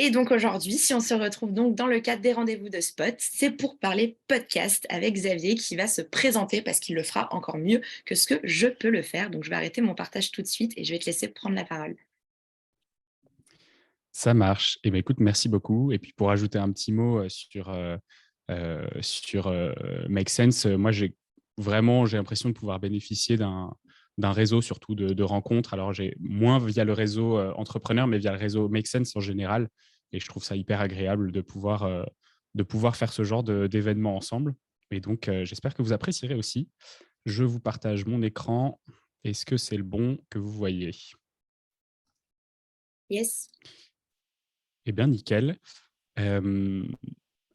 Et donc aujourd'hui, si on se retrouve donc dans le cadre des rendez-vous de Spot, c'est pour parler podcast avec Xavier qui va se présenter parce qu'il le fera encore mieux que ce que je peux le faire. Donc je vais arrêter mon partage tout de suite et je vais te laisser prendre la parole. Ça marche. Eh bien, écoute, merci beaucoup. Et puis, pour ajouter un petit mot sur Make Sense, moi, j'ai l'impression de pouvoir bénéficier d'un réseau, surtout de rencontres. Alors, j'ai moins via le réseau entrepreneur, mais via le réseau Make Sense en général. Et je trouve ça hyper agréable de pouvoir faire ce genre d'événements ensemble. Et donc, j'espère que vous apprécierez aussi. Je vous partage mon écran. Est-ce que c'est le bon que vous voyez? Yes. Eh bien, nickel. Hem,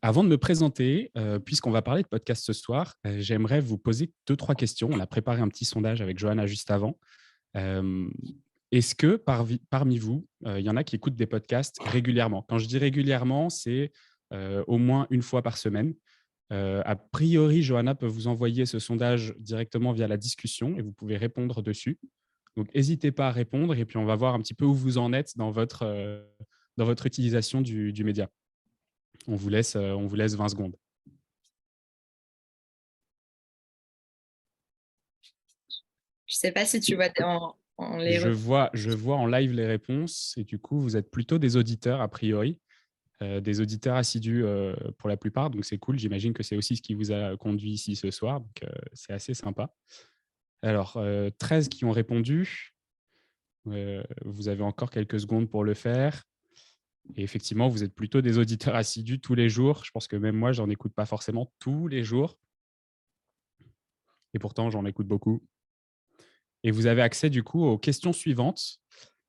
Avant de me présenter, puisqu'on va parler de podcast ce soir, j'aimerais vous poser deux trois questions. On a préparé un petit sondage avec Johanna juste avant. Hem, Est-ce que parmi vous, il y en a qui écoutent des podcasts régulièrement? Quand je dis régulièrement, c'est, au moins une fois par semaine. A priori, Johanna peut vous envoyer ce sondage directement via la discussion et vous pouvez répondre dessus. Donc n'hésitez pas à répondre et puis on va voir un petit peu où vous en êtes dans votre utilisation du média. On vous laisse 20 secondes. Je sais pas si tu vois en les Je vois en live les réponses et du coup, vous êtes plutôt des auditeurs a priori, des auditeurs assidus pour la plupart. Donc, c'est cool. J'imagine que c'est aussi ce qui vous a conduit ici ce soir. Donc, c'est assez sympa. Alors, 13 qui ont répondu. Vous avez encore quelques secondes pour le faire. Et effectivement, vous êtes plutôt des auditeurs assidus tous les jours. Je pense que même moi, j'en écoute pas forcément tous les jours. Et pourtant, j'en écoute beaucoup. Et vous avez accès du coup aux questions suivantes.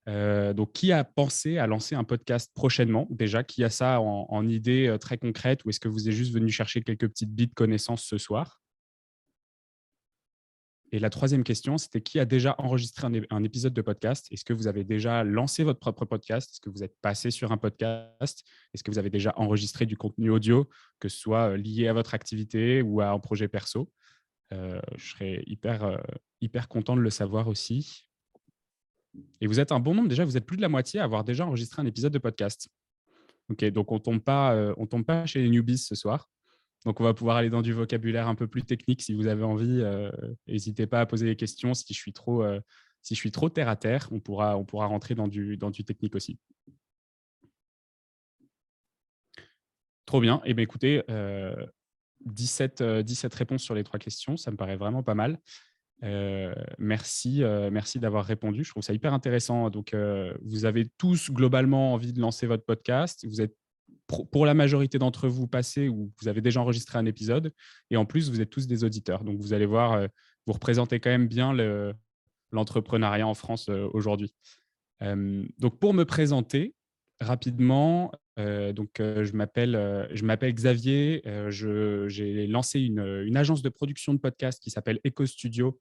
Donc, qui a pensé à lancer un podcast prochainement déjà? Qui a ça en idée très concrète? Ou est-ce que vous êtes juste venu chercher quelques petites billes de connaissances ce soir? Et la troisième question, c'était qui a déjà enregistré un épisode de podcast? Est-ce que vous avez déjà lancé votre propre podcast? Est-ce que vous êtes passé sur un podcast? Est-ce que vous avez déjà enregistré du contenu audio, que ce soit lié à votre activité ou à un projet perso? Je serais hyper content de le savoir aussi. Et vous êtes un bon nombre déjà, vous êtes plus de la moitié à avoir déjà enregistré un épisode de podcast. Ok, donc on tombe pas chez les newbies ce soir. Donc on va pouvoir aller dans du vocabulaire un peu plus technique si vous avez envie. N'hésitez pas à poser des questions. Si je suis trop terre à terre, on pourra rentrer dans du technique aussi. Trop bien. Eh bien, écoutez, 17 réponses sur les trois questions, ça me paraît vraiment pas mal. Merci d'avoir répondu. Je trouve ça hyper intéressant. Donc, vous avez tous globalement envie de lancer votre podcast. Vous êtes pour la majorité d'entre vous passés ou vous avez déjà enregistré un épisode. Et en plus, vous êtes tous des auditeurs. Donc, vous allez voir, vous représentez quand même bien l'entrepreneuriat en France aujourd'hui. Donc, pour me présenter rapidement, je m'appelle Xavier. J'ai lancé une agence de production de podcast qui s'appelle Eco Studio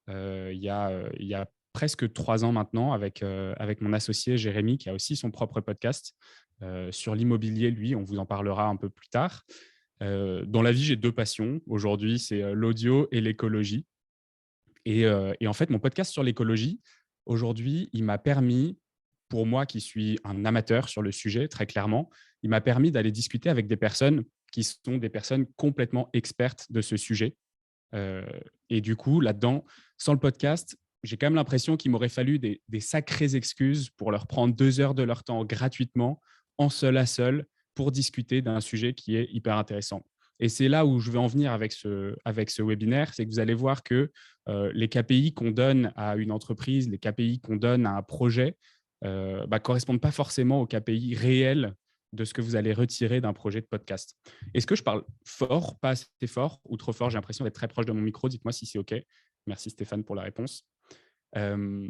il y a presque 3 ans maintenant avec mon associé Jérémy qui a aussi son propre podcast sur l'immobilier. Lui, on vous en parlera un peu plus tard. Dans la vie, j'ai deux passions. Aujourd'hui, c'est l'audio et l'écologie. Et en fait, mon podcast sur l'écologie, aujourd'hui, il m'a permis, pour moi qui suis un amateur sur le sujet, très clairement, il m'a permis d'aller discuter avec des personnes qui sont des personnes complètement expertes de ce sujet. Euh, et du coup, là-dedans, sans le podcast, j'ai quand même l'impression qu'il m'aurait fallu des sacrées excuses pour leur prendre 2 heures de leur temps gratuitement, en seul à seul, pour discuter d'un sujet qui est hyper intéressant. Et c'est là où je veux en venir avec ce webinaire, c'est que vous allez voir que les KPI qu'on donne à une entreprise, les KPI qu'on donne à un projet, correspondent pas forcément aux KPI réels de ce que vous allez retirer d'un projet de podcast. Est-ce que je parle fort, pas assez fort ou trop fort? J'ai l'impression d'être très proche de mon micro. Dites-moi si c'est OK. Merci Stéphane pour la réponse. Euh,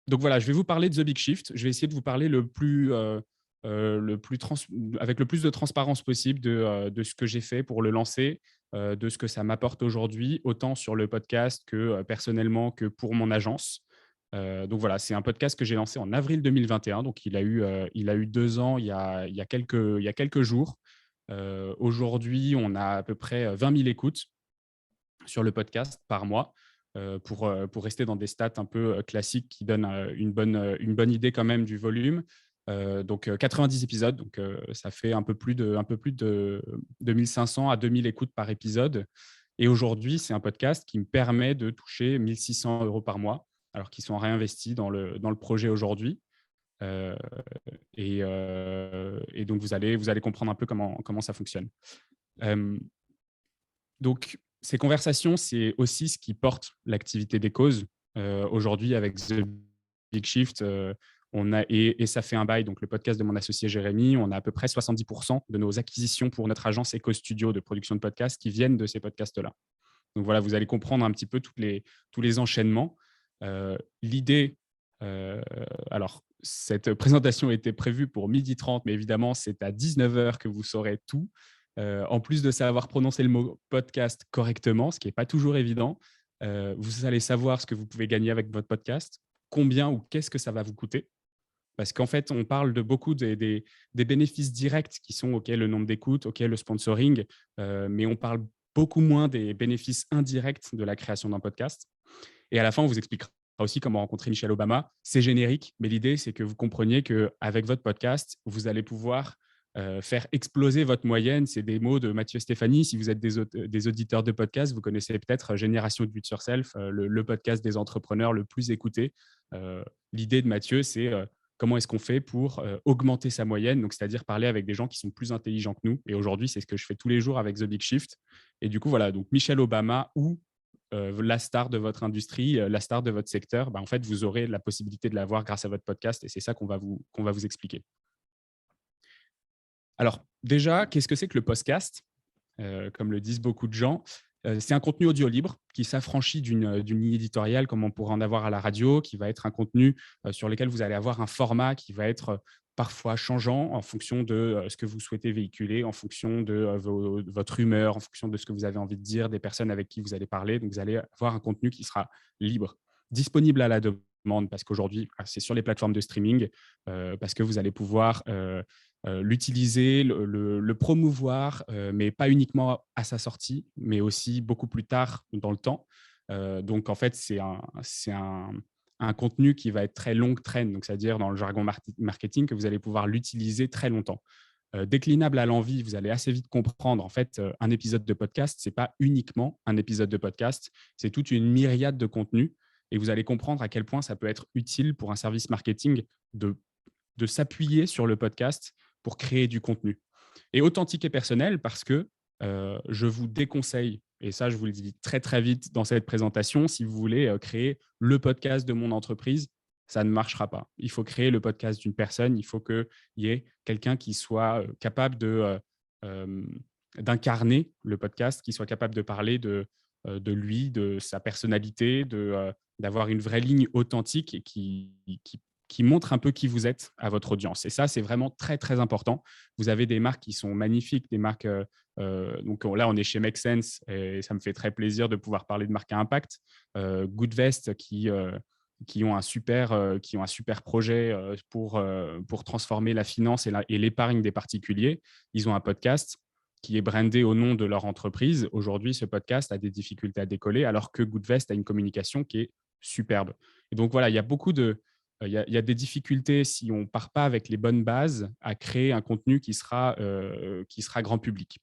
donc voilà, je vais vous parler de The Big Shift. Je vais essayer de vous parler avec le plus de transparence possible de ce que j'ai fait pour le lancer, de ce que ça m'apporte aujourd'hui, autant sur le podcast que personnellement que pour mon agence. Donc voilà, c'est un podcast que j'ai lancé en avril 2021. Donc il a eu 2 ans il y a quelques jours. Aujourd'hui, on a à peu près 20 000 écoutes sur le podcast par mois pour rester dans des stats un peu classiques qui donnent une bonne idée quand même du volume. Donc 90 épisodes, donc ça fait un peu plus de 1500 à 2000 écoutes par épisode. Et aujourd'hui, c'est un podcast qui me permet de toucher 1600 euros par mois, alors qu'ils sont réinvestis dans le projet aujourd'hui. Euh, et donc, vous allez comprendre un peu comment ça fonctionne. Donc, ces conversations, c'est aussi ce qui porte l'activité des causes. Aujourd'hui, avec The Big Shift, et ça fait un bail, donc le podcast de mon associé Jérémy, on a à peu près 70% de nos acquisitions pour notre agence Eco Studio de production de podcasts qui viennent de ces podcasts-là. Donc voilà, vous allez comprendre un petit peu tous les enchaînements. L'idée, alors cette présentation était prévue pour 12h30, mais évidemment, c'est à 19h que vous saurez tout. En plus de savoir prononcer le mot podcast correctement, ce qui n'est pas toujours évident, vous allez savoir ce que vous pouvez gagner avec votre podcast, combien ou qu'est-ce que ça va vous coûter. Parce qu'en fait, on parle de beaucoup des bénéfices directs qui sont le nombre d'écoutes, le sponsoring, mais on parle beaucoup moins des bénéfices indirects de la création d'un podcast. Et à la fin, on vous expliquera aussi comment rencontrer Michelle Obama. C'est générique, mais l'idée, c'est que vous compreniez qu'avec votre podcast, vous allez pouvoir faire exploser votre moyenne. C'est des mots de Mathieu Stéphanie. Si vous êtes des auditeurs de podcast, vous connaissez peut-être Génération de But Yourself, le podcast des entrepreneurs le plus écouté. L'idée de Mathieu, c'est comment est-ce qu'on fait pour augmenter sa moyenne, donc c'est-à-dire parler avec des gens qui sont plus intelligents que nous. Et aujourd'hui, c'est ce que je fais tous les jours avec The Big Shift. Et du coup, voilà, donc Michelle Obama ou la star de votre industrie, la star de votre secteur, en fait, vous aurez la possibilité de l'avoir grâce à votre podcast et c'est ça qu'on va vous expliquer. Alors, déjà, qu'est-ce que c'est que le podcast ? Comme le disent beaucoup de gens, c'est un contenu audio libre qui s'affranchit d'une ligne éditoriale comme on pourrait en avoir à la radio, qui va être un contenu sur lequel vous allez avoir un format qui va être parfois changeant en fonction de ce que vous souhaitez véhiculer, en fonction de votre humeur, en fonction de ce que vous avez envie de dire, des personnes avec qui vous allez parler. Donc, vous allez avoir un contenu qui sera libre, disponible à la demande, parce qu'aujourd'hui, c'est sur les plateformes de streaming, parce que vous allez pouvoir l'utiliser, le promouvoir, mais pas uniquement à sa sortie, mais aussi beaucoup plus tard dans le temps. Donc, en fait, c'est un contenu qui va être très long train, donc c'est-à-dire dans le jargon marketing, que vous allez pouvoir l'utiliser très longtemps. Déclinable à l'envie, vous allez assez vite comprendre, en fait, un épisode de podcast, ce n'est pas uniquement un épisode de podcast, c'est toute une myriade de contenus, et vous allez comprendre à quel point ça peut être utile pour un service marketing de s'appuyer sur le podcast pour créer du contenu. Et authentique et personnel parce que je vous déconseille, et ça je vous le dis très très vite dans cette présentation, si vous voulez créer le podcast de mon entreprise, ça ne marchera pas. Il faut créer le podcast d'une personne, il faut qu'il y ait quelqu'un qui soit capable d'incarner le podcast, qui soit capable de parler de lui, de sa personnalité, d'avoir une vraie ligne authentique et qui montre un peu qui vous êtes à votre audience. Et ça, c'est vraiment très, très important. Vous avez des marques qui sont magnifiques, des marques… donc là, on est chez Make Sense et ça me fait très plaisir de pouvoir parler de marques à impact. Goodvest qui ont un super projet pour transformer la finance et l'épargne des particuliers. Ils ont un podcast qui est brandé au nom de leur entreprise. Aujourd'hui, ce podcast a des difficultés à décoller, alors que Goodvest a une communication qui est superbe. Et donc voilà, il y a beaucoup de… Il y a des difficultés si on ne part pas avec les bonnes bases à créer un contenu qui sera grand public.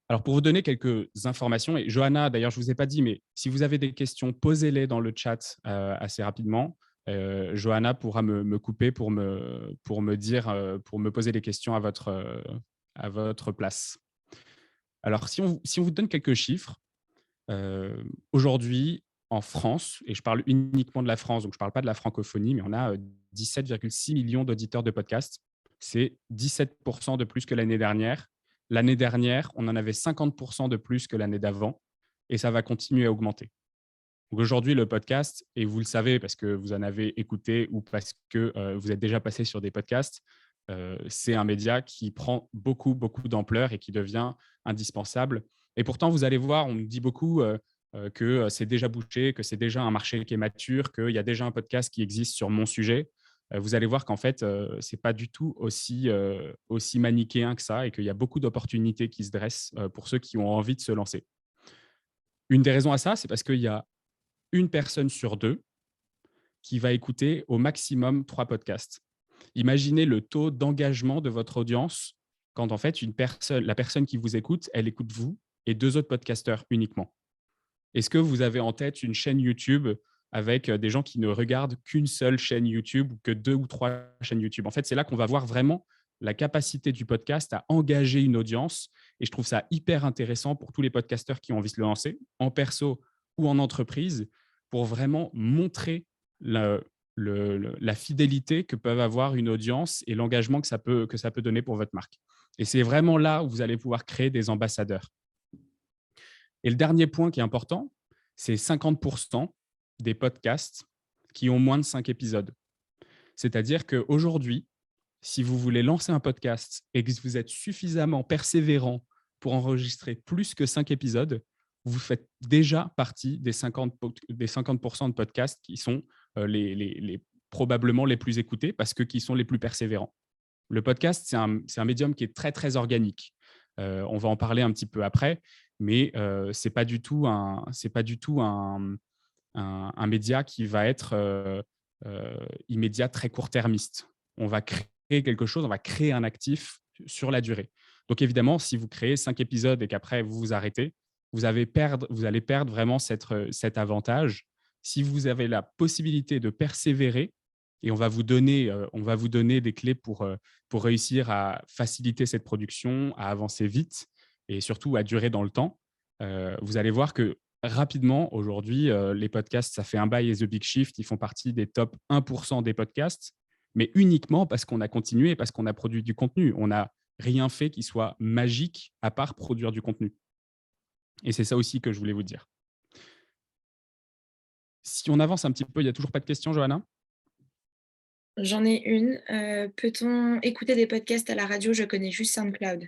Alors, pour vous donner quelques informations, et Johanna, d'ailleurs, je ne vous ai pas dit, mais si vous avez des questions, posez-les dans le chat assez rapidement. Johanna pourra me couper pour me dire, pour me poser des questions à votre place. Alors, si on vous donne quelques chiffres, aujourd'hui, en France, et je parle uniquement de la France, donc je ne parle pas de la francophonie, mais on a 17,6 millions d'auditeurs de podcasts. C'est 17% de plus que l'année dernière. L'année dernière, on en avait 50% de plus que l'année d'avant, et ça va continuer à augmenter. Donc aujourd'hui, le podcast, et vous le savez parce que vous en avez écouté ou parce que vous êtes déjà passé sur des podcasts, c'est un média qui prend beaucoup, beaucoup d'ampleur et qui devient indispensable. Et pourtant, vous allez voir, on me dit beaucoup que c'est déjà bouché, que c'est déjà un marché qui est mature, qu'il y a déjà un podcast qui existe sur mon sujet. Vous allez voir qu'en fait, ce n'est pas du tout aussi manichéen que ça et qu'il y a beaucoup d'opportunités qui se dressent pour ceux qui ont envie de se lancer. Une des raisons à ça, c'est parce qu'il y a une personne sur deux qui va écouter au maximum 3 podcasts. Imaginez le taux d'engagement de votre audience quand en fait la personne qui vous écoute, elle écoute vous et 2 autres podcasteurs uniquement. Est-ce que vous avez en tête une chaîne YouTube avec des gens qui ne regardent qu'une seule chaîne YouTube ou que 2 ou 3 chaînes YouTube? En fait, c'est là qu'on va voir vraiment la capacité du podcast à engager une audience et je trouve ça hyper intéressant pour tous les podcasteurs qui ont envie de se lancer, en perso ou en entreprise, pour vraiment montrer la la fidélité que peuvent avoir une audience et l'engagement que ça peut donner pour votre marque. Et c'est vraiment là où vous allez pouvoir créer des ambassadeurs. Et le dernier point qui est important, c'est 50 des podcasts qui ont moins de 5 épisodes. C'est-à-dire qu'aujourd'hui, si vous voulez lancer un podcast et que vous êtes suffisamment persévérant pour enregistrer plus que 5 épisodes, vous faites déjà partie des 50 de podcasts qui sont probablement les plus écoutés parce que qui sont les plus persévérants. Le podcast, c'est un médium qui est très, très organique. On va en parler un petit peu après, mais ce n'est pas du tout un média qui va être immédiat, très court-termiste. On va créer quelque chose, on va créer un actif sur la durée. Donc évidemment, si vous créez 5 épisodes et qu'après vous vous arrêtez, vous allez perdre vraiment cet avantage. Si vous avez la possibilité de persévérer, et on va vous donner des clés pour réussir à faciliter cette production, à avancer vite et surtout à durer dans le temps. Vous allez voir que rapidement, aujourd'hui, les podcasts, ça fait un bail et The Big Shift, ils font partie des top 1% des podcasts, mais uniquement parce qu'on a continué et parce qu'on a produit du contenu. On n'a rien fait qui soit magique à part produire du contenu. Et c'est ça aussi que je voulais vous dire. Si on avance un petit peu, il n'y a toujours pas de questions, Johanna? J'en ai une. Peut-on écouter des podcasts à la radio? Je connais juste SoundCloud.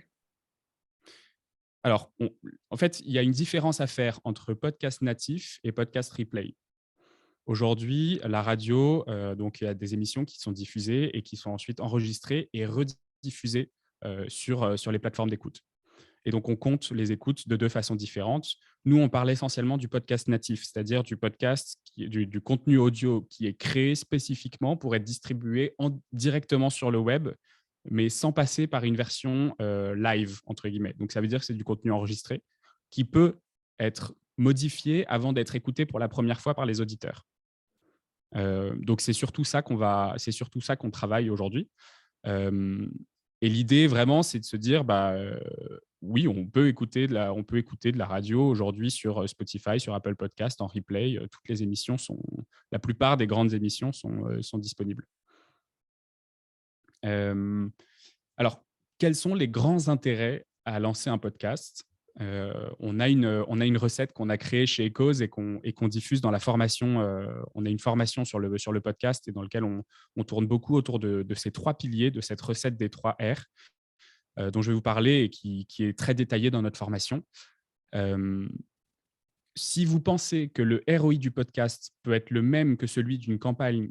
Alors, en fait, il y a une différence à faire entre podcast natif et podcast replay. Aujourd'hui, la radio, donc il y a des émissions qui sont diffusées et qui sont ensuite enregistrées et rediffusées sur les plateformes d'écoute. Et donc, on compte les écoutes de 2 façons différentes. Nous, on parle essentiellement du podcast natif, c'est-à-dire du podcast, du contenu audio qui est créé spécifiquement pour être distribué directement sur le web, mais sans passer par une version live, entre guillemets. Donc, ça veut dire que c'est du contenu enregistré qui peut être modifié avant d'être écouté pour la première fois par les auditeurs. Donc, c'est surtout ça qu'on travaille aujourd'hui. Et l'idée vraiment, c'est de se dire, oui, on peut écouter de la radio aujourd'hui sur Spotify, sur Apple Podcast, en replay. Toutes les émissions la plupart des grandes émissions sont disponibles. Alors, quels sont les grands intérêts à lancer un podcast? On a une recette qu'on a créée chez Ecose et qu'on diffuse dans la formation. On a une formation sur le podcast et dans lequel on tourne beaucoup autour de ces 3 piliers, de cette recette des 3 R, dont je vais vous parler et qui est très détaillée dans notre formation. Si vous pensez que le ROI du podcast peut être le même que celui d'une campagne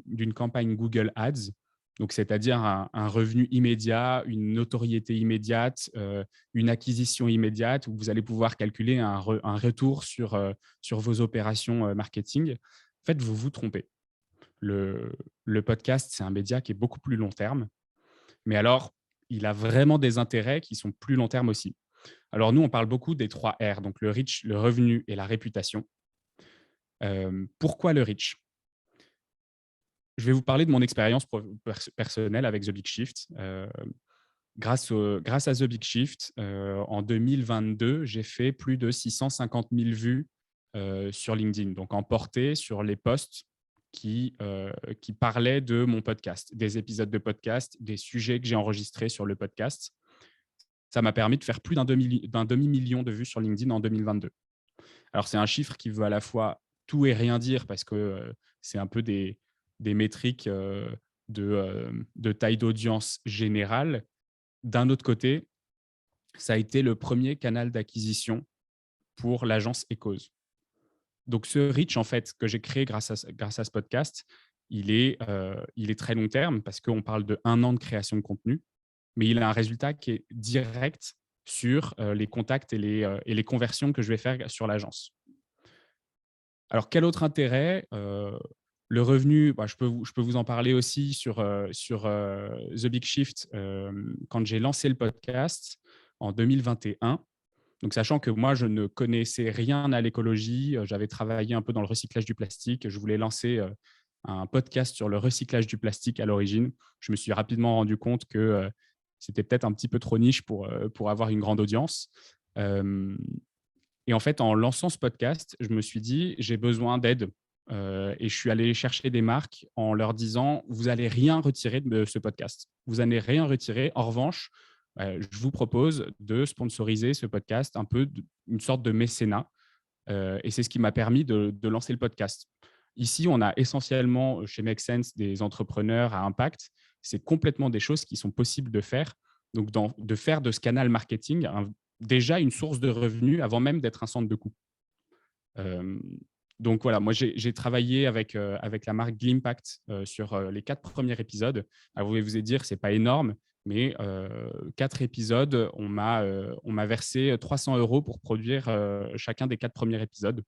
Google Ads, donc c'est-à-dire un revenu immédiat, une notoriété immédiate, une acquisition immédiate, où vous allez pouvoir calculer un retour sur vos opérations marketing, en fait, vous vous trompez. Le podcast, c'est un média qui est beaucoup plus long terme, mais alors, il a vraiment des intérêts qui sont plus long terme aussi. Alors nous, on parle beaucoup des 3 R, donc le reach, le revenu et la réputation. Pourquoi le reach? Je vais vous parler de mon expérience personnelle avec The Big Shift. Grâce à The Big Shift, en 2022, j'ai fait plus de 650 000 vues sur LinkedIn, donc en portée sur les posts qui parlaient de mon podcast, des épisodes de podcast, des sujets que j'ai enregistrés sur le podcast. Ça m'a permis de faire plus d'un demi-million de vues sur LinkedIn en 2022. Alors, c'est un chiffre qui veut à la fois tout et rien dire parce que c'est un peu des métriques de taille d'audience générale. D'un autre côté, ça a été le premier canal d'acquisition pour l'agence Ecose. Donc, ce reach, en fait, que j'ai créé grâce à ce podcast, il est très long terme parce qu'on parle de 1 an de création de contenu, mais il a un résultat qui est direct sur les contacts et les conversions que je vais faire sur l'agence. Alors, quel autre intérêt? Le revenu, bah, je peux vous en parler aussi sur The Big Shift. Quand j'ai lancé le podcast en 2021, donc sachant que moi, je ne connaissais rien à l'écologie, j'avais travaillé un peu dans le recyclage du plastique. Je voulais lancer un podcast sur le recyclage du plastique à l'origine. Je me suis rapidement rendu compte que c'était peut-être un petit peu trop niche pour avoir une grande audience. Euh, et en fait, en lançant ce podcast, je me suis dit, j'ai besoin d'aide. Et je suis allé chercher des marques en leur disant, vous n'allez rien retirer de ce podcast. Vous n'allez rien retirer. En revanche, je vous propose de sponsoriser ce podcast, un peu une sorte de mécénat. Et c'est ce qui m'a permis de lancer le podcast. Ici, on a essentiellement chez Make Sense des entrepreneurs à impact. C'est complètement des choses qui sont possibles de faire. Donc, de faire de ce canal marketing déjà une source de revenus avant même d'être un centre de coût. Euh, donc voilà, moi j'ai travaillé avec la marque Glimpact sur les 4 premiers épisodes. Alors, vous allez dire, c'est pas énorme, mais 4 épisodes, on m'a versé 300 € pour produire chacun des 4 premiers épisodes.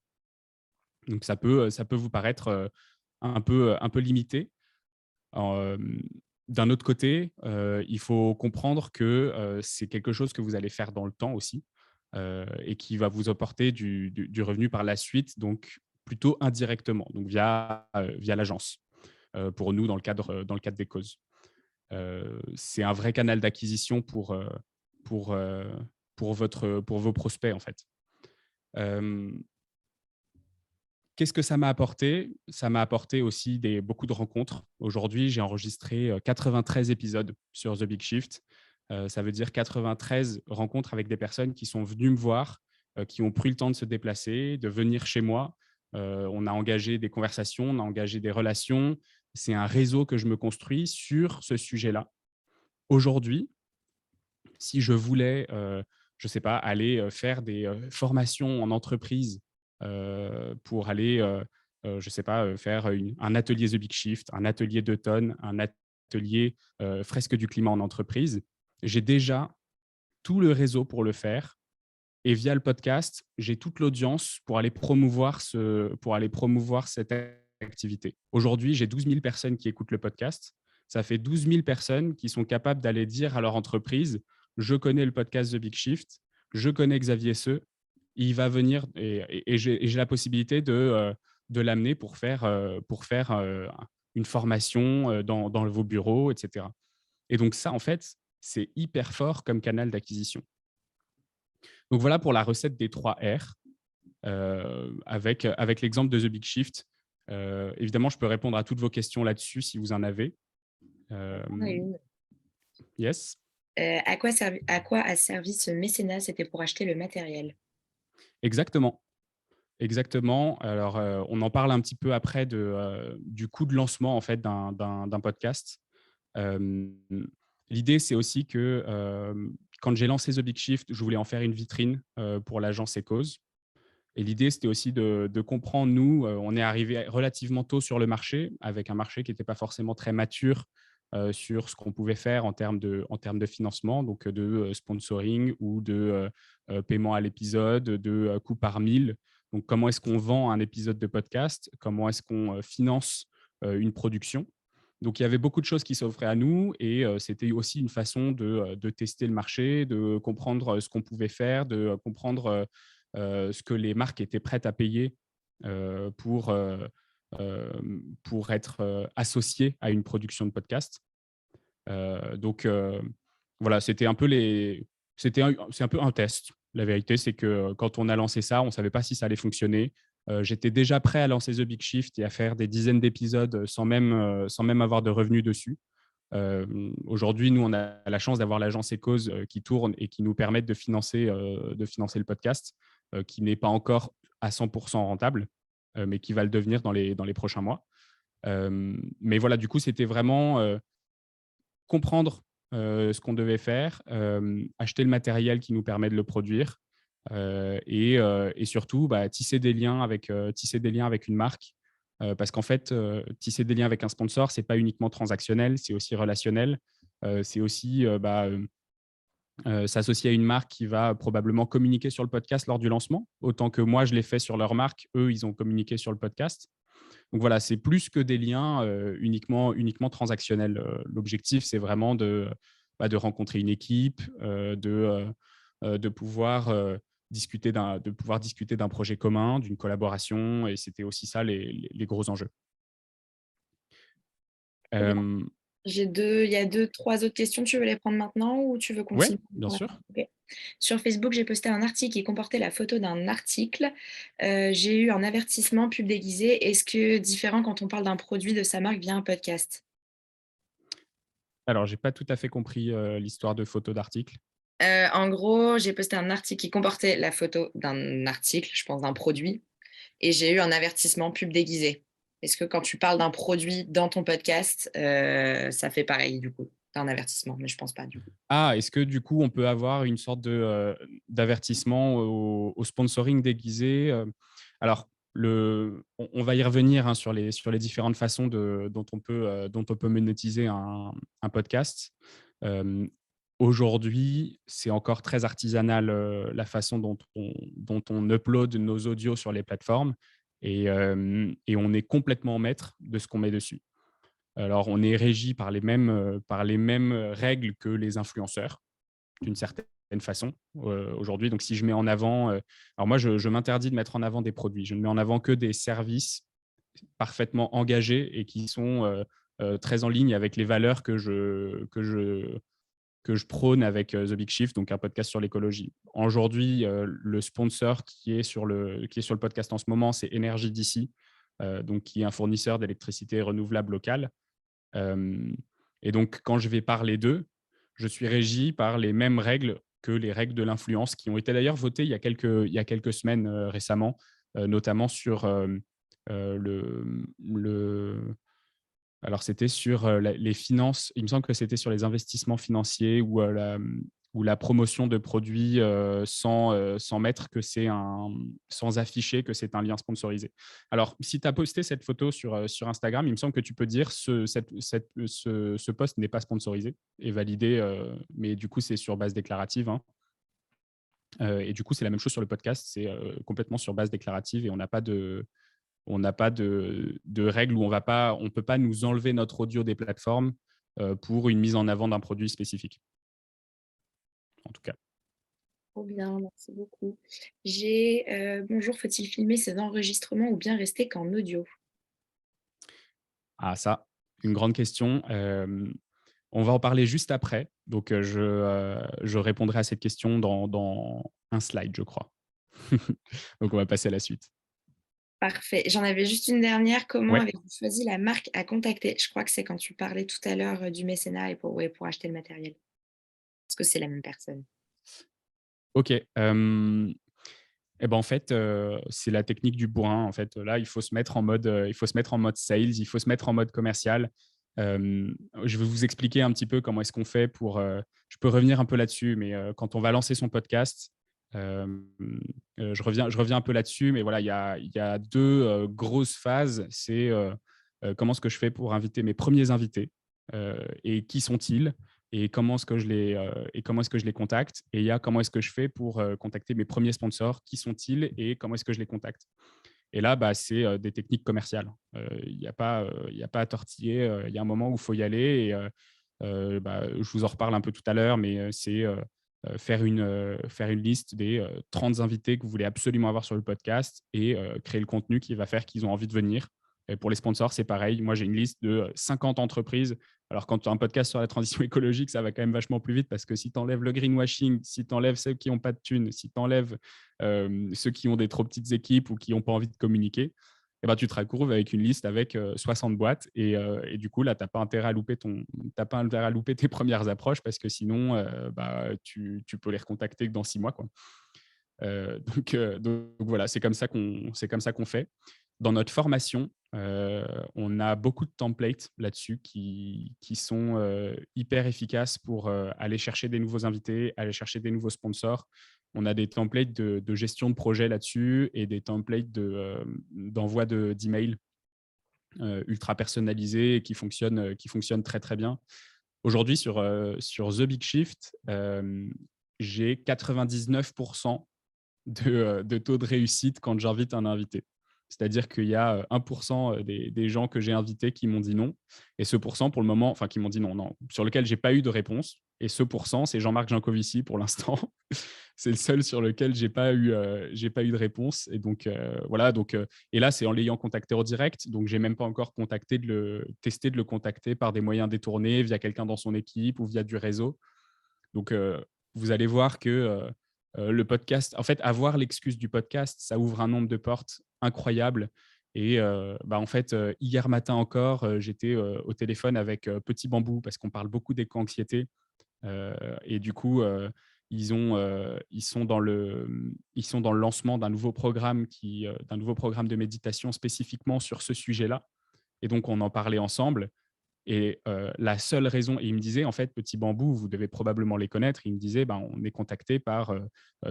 Donc ça peut vous paraître un peu limité. Euh, D'un autre côté, il faut comprendre que c'est quelque chose que vous allez faire dans le temps aussi et qui va vous apporter du revenu par la suite, donc plutôt indirectement, donc via l'agence, pour nous dans le cadre des causes. C'est un vrai canal d'acquisition pour, pour vos prospects, en fait. Qu'est-ce que ça m'a apporté? Ça m'a apporté aussi beaucoup de rencontres. Aujourd'hui, j'ai enregistré 93 épisodes sur The Big Shift. Ça veut dire 93 rencontres avec des personnes qui sont venues me voir, qui ont pris le temps de se déplacer, de venir chez moi. On a engagé des conversations, on a engagé des relations. C'est un réseau que je me construis sur ce sujet-là. Aujourd'hui, si je voulais, je ne sais pas, aller faire des formations en entreprise pour aller, je ne sais pas, faire un atelier The Big Shift, un atelier d'automne, un atelier fresque du climat en entreprise, j'ai déjà tout le réseau pour le faire. Et via le podcast, j'ai toute l'audience pour aller promouvoir cette activité. Aujourd'hui, j'ai 12 000 personnes qui écoutent le podcast. Ça fait 12 000 personnes qui sont capables d'aller dire à leur entreprise, je connais le podcast The Big Shift, je connais Xavier Seux, il va venir et j'ai la possibilité de l'amener pour faire une formation dans vos bureaux, etc. Et donc ça, en fait, c'est hyper fort comme canal d'acquisition. Donc voilà pour la recette des 3 R avec l'exemple de The Big Shift. Évidemment, je peux répondre à toutes vos questions là-dessus si vous en avez. Une. Yes. À quoi a servi ce mécénat? C'était pour acheter le matériel. Exactement. Exactement. Alors, on en parle un petit peu après du coût de lancement en fait, d'un podcast. L'idée, c'est aussi que quand j'ai lancé The Big Shift, je voulais en faire une vitrine pour l'agence Ecause. Et l'idée, c'était aussi de comprendre, nous, on est arrivé relativement tôt sur le marché, avec un marché qui n'était pas forcément très mature sur ce qu'on pouvait faire en termes de financement, donc de sponsoring ou de paiement à l'épisode, de coût par mille. Donc, comment est-ce qu'on vend un épisode de podcast? Comment est-ce qu'on finance une production? Donc, il y avait beaucoup de choses qui s'offraient à nous et c'était aussi une façon de tester le marché, de comprendre ce qu'on pouvait faire, de comprendre ce que les marques étaient prêtes à payer pour être associées à une production de podcast. Donc, voilà, c'est un peu un test. La vérité, c'est que quand on a lancé ça, on ne savait pas si ça allait fonctionner. J'étais déjà prêt à lancer The Big Shift et à faire des dizaines d'épisodes sans même avoir de revenus dessus. Aujourd'hui, nous, on a la chance d'avoir l'agence Ecause qui tourne et qui nous permettent de financer le podcast, qui n'est pas encore à 100% rentable, mais qui va le devenir dans les prochains mois. Mais voilà, du coup, c'était vraiment comprendre ce qu'on devait faire, acheter le matériel qui nous permet de le produire et surtout tisser des liens avec une marque. Parce qu'en fait, tisser des liens avec un sponsor, ce n'est pas uniquement transactionnel, c'est aussi relationnel. C'est aussi s'associer à une marque qui va probablement communiquer sur le podcast lors du lancement. Autant que moi, je l'ai fait sur leur marque, eux, ils ont communiqué sur le podcast. Donc voilà, c'est plus que des liens uniquement transactionnels. L'objectif, c'est vraiment de rencontrer une équipe, de pouvoir discuter d'un projet commun, d'une collaboration, et c'était aussi ça les gros enjeux. Trop bien. Euh, Il y a deux, trois autres questions. Tu veux les prendre maintenant ou tu veux ouais, continuer? bien sûr. Ok. Sur Facebook, j'ai posté un article qui comportait la photo d'un article. J'ai eu un avertissement pub déguisé. Est-ce que différent quand on parle d'un produit de sa marque via un podcast? Alors, j'ai pas tout à fait compris l'histoire de photos d'articles. En gros, j'ai posté un article qui comportait la photo d'un article, je pense d'un produit, et j'ai eu un avertissement pub déguisé. Est-ce que quand tu parles d'un produit dans ton podcast, ça fait pareil du coup? Un avertissement, mais je pense pas du coup. Ah, est-ce que du coup, on peut avoir une sorte d'avertissement au sponsoring déguisé Alors, on va y revenir hein, sur les différentes façons dont on peut monétiser un podcast. Euh, Aujourd'hui, c'est encore très artisanal la façon dont on upload nos audios sur les plateformes et on est complètement maître de ce qu'on met dessus. Alors, on est régi par les mêmes règles que les influenceurs, d'une certaine façon, aujourd'hui. Donc, si je mets en avant... alors moi, je m'interdis de mettre en avant des produits. Je ne mets en avant que des services parfaitement engagés et qui sont très en ligne avec les valeurs que je prône avec The Big Shift, donc un podcast sur l'écologie. Aujourd'hui, le sponsor qui est sur le podcast en ce moment, c'est Énergie d'ici, donc qui est un fournisseur d'électricité renouvelable locale. Et donc, quand je vais parler d'eux, je suis régi par les mêmes règles que les règles de l'influence, qui ont été d'ailleurs votées il y a quelques semaines récemment, notamment sur le. Alors, c'était sur les finances. Il me semble que c'était sur les investissements financiers ou la promotion de produits sans mettre que sans afficher que c'est un lien sponsorisé. Alors, si tu as posté cette photo sur Instagram, il me semble que tu peux dire ce post n'est pas sponsorisé et validé, mais du coup, c'est sur base déclarative, hein. Et du coup, c'est la même chose sur le podcast, c'est complètement sur base déclarative et on n'a pas de règles où on ne peut pas nous enlever notre audio des plateformes pour une mise en avant d'un produit spécifique, en tout cas. Trop bien, merci beaucoup. Bonjour, faut-il filmer ces enregistrements ou bien rester qu'en audio? Ah, ça, une grande question. On va en parler juste après. Donc, je répondrai à cette question dans un slide, je crois. Donc, on va passer à la suite. Parfait. J'en avais juste une dernière. Comment Ouais. avez-vous choisi la marque à contacter? Je crois que c'est quand tu parlais tout à l'heure du mécénat et ouais, pour acheter le matériel. Est-ce que c'est la même personne? OK. Et ben, en fait, c'est la technique du bourrin. En fait, là, il faut se mettre en mode sales, il faut se mettre en mode commercial. Je vais vous expliquer un petit peu comment est-ce qu'on fait je peux revenir un peu là-dessus, mais quand on va lancer son podcast, je reviens un peu là-dessus, mais voilà, il y a deux grosses phases. C'est comment est-ce que je fais pour inviter mes premiers invités et qui sont-ils et comment est-ce que je les contacte. Et il y a comment est-ce que je fais pour contacter mes premiers sponsors, qui sont-ils et comment est-ce que je les contacte. Et là, bah, c'est des techniques commerciales. Il n'y a pas à tortiller. Il y a un moment où il faut y aller. Et bah, je vous en reparle un peu tout à l'heure, mais c'est faire une liste des 30 invités que vous voulez absolument avoir sur le podcast et créer le contenu qui va faire qu'ils ont envie de venir. Et pour les sponsors, c'est pareil. Moi, j'ai une liste de 50 entreprises. Alors, quand tu as un podcast sur la transition écologique, ça va quand même vachement plus vite parce que si tu enlèves le greenwashing, si tu enlèves ceux qui n'ont pas de thunes, si tu enlèves ceux qui ont des trop petites équipes ou qui n'ont pas envie de communiquer, eh ben, tu te retrouves avec une liste avec 60 boîtes. Et du coup, là, tu n'as pas intérêt à louper tes premières approches parce que sinon, bah, tu peux les recontacter que dans 6 mois, quoi. Donc voilà, c'est comme ça qu'on fait. Dans notre formation, on a beaucoup de templates là-dessus qui sont hyper efficaces pour aller chercher des nouveaux invités, aller chercher des nouveaux sponsors. On a des templates de gestion de projet là-dessus et des templates d'envoi d'emails ultra personnalisés et qui fonctionnent très, très bien. Aujourd'hui, sur The Big Shift, j'ai 99% de taux de réussite quand j'invite un invité. C'est-à-dire qu'il y a 1% des gens que j'ai invités qui m'ont dit non. Et ce pourcent, pour le moment, enfin, qui m'ont dit non, non, sur lequel j'ai pas eu de réponse. Et ce pourcent, c'est Jean-Marc Jancovici pour l'instant. C'est le seul sur lequel j'ai pas eu de réponse. Et donc, voilà. Donc, et là, c'est en l'ayant contacté en direct. Donc, j'ai même pas encore testé de le contacter par des moyens détournés, via quelqu'un dans son équipe ou via du réseau. Donc, vous allez voir que le podcast, en fait, avoir l'excuse du podcast, ça ouvre un nombre de portes incroyable. Et en fait, hier matin encore, j'étais au téléphone avec Petit Bambou parce qu'on parle beaucoup d'éco-anxiété. Et du coup, ils sont dans le lancement d'un nouveau programme d'un nouveau programme de méditation spécifiquement sur ce sujet-là. Et donc, on en parlait ensemble. Et la seule raison, et il me disait, en fait, Petit Bambou, vous devez probablement les connaître, il me disait, on est contacté par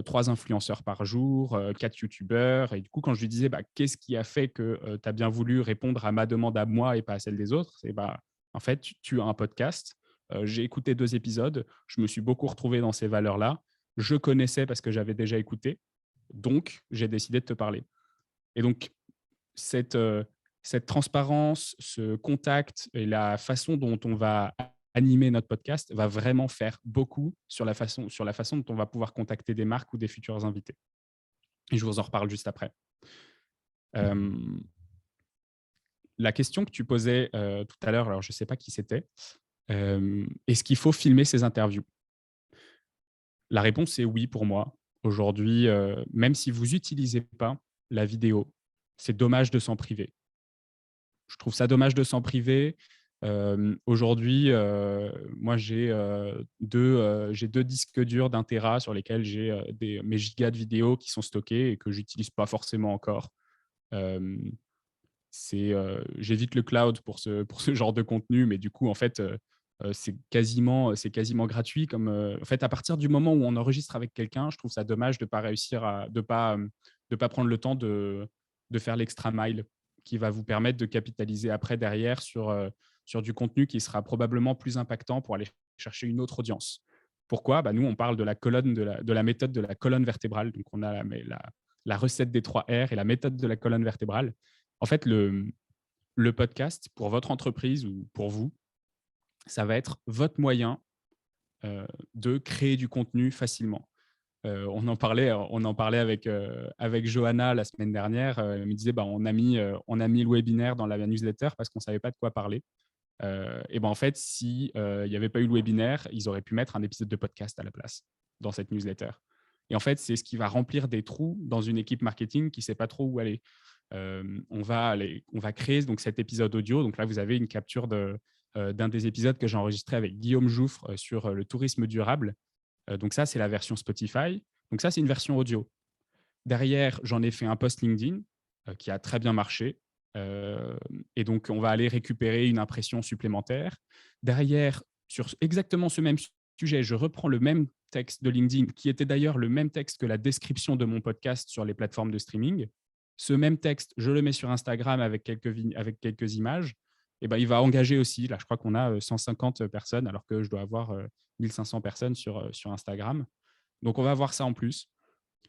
3 influenceurs par jour, 4 youtubeurs. Et du coup, quand je lui disais, qu'est-ce qui a fait que tu as bien voulu répondre à ma demande à moi et pas à celle des autres, c'est en fait, tu as un podcast, j'ai écouté 2 épisodes, je me suis beaucoup retrouvé dans ces valeurs-là, je connaissais parce que j'avais déjà écouté, donc j'ai décidé de te parler. Et donc, cette, cette transparence, ce contact et la façon dont on va animer notre podcast va vraiment faire beaucoup sur la façon dont on va pouvoir contacter des marques ou des futurs invités. Et je vous en reparle juste après. La question que tu posais tout à l'heure, alors je ne sais pas qui c'était, est-ce qu'il faut filmer ces interviews? La réponse est oui pour moi. Aujourd'hui, même si vous n'utilisez pas la vidéo, c'est dommage de s'en priver. Je trouve ça dommage de s'en priver. Aujourd'hui, moi, j'ai 2 disques durs d'1 téra sur lesquels j'ai mes gigas de vidéos qui sont stockés et que je n'utilise pas forcément encore. J'évite le cloud pour ce genre de contenu, mais du coup, en fait, c'est quasiment gratuit. En fait, à partir du moment où on enregistre avec quelqu'un, je trouve ça dommage de ne pas réussir de pas prendre le temps de faire l'extra mile qui va vous permettre de capitaliser après derrière sur du contenu qui sera probablement plus impactant pour aller chercher une autre audience. Pourquoi? Nous, on parle de la colonne de la méthode de la colonne vertébrale. Donc, on a la recette des 3 R et la méthode de la colonne vertébrale. En fait, le podcast, pour votre entreprise ou pour vous, ça va être votre moyen de créer du contenu facilement. On en parlait avec Johanna la semaine dernière. Elle me disait, on a mis le webinaire dans la newsletter parce qu'on ne savait pas de quoi parler. Et en fait, s'il n'y avait pas eu le webinaire, ils auraient pu mettre un épisode de podcast à la place dans cette newsletter. Et en fait, c'est ce qui va remplir des trous dans une équipe marketing qui ne sait pas trop où aller. On va créer donc cet épisode audio. Donc là, vous avez une capture d'un des épisodes que j'ai enregistré avec Guillaume Jouffre sur le tourisme durable. Donc ça, c'est la version Spotify. Donc ça, c'est une version audio. Derrière, j'en ai fait un post LinkedIn qui a très bien marché. Et donc, on va aller récupérer une impression supplémentaire. Derrière, sur exactement ce même sujet, je reprends le même texte de LinkedIn, qui était d'ailleurs le même texte que la description de mon podcast sur les plateformes de streaming. Ce même texte, je le mets sur Instagram avec quelques images. Et il va engager aussi. Là, je crois qu'on a 150 personnes, alors que je dois avoir 1500 personnes sur Instagram. Donc, on va voir ça en plus.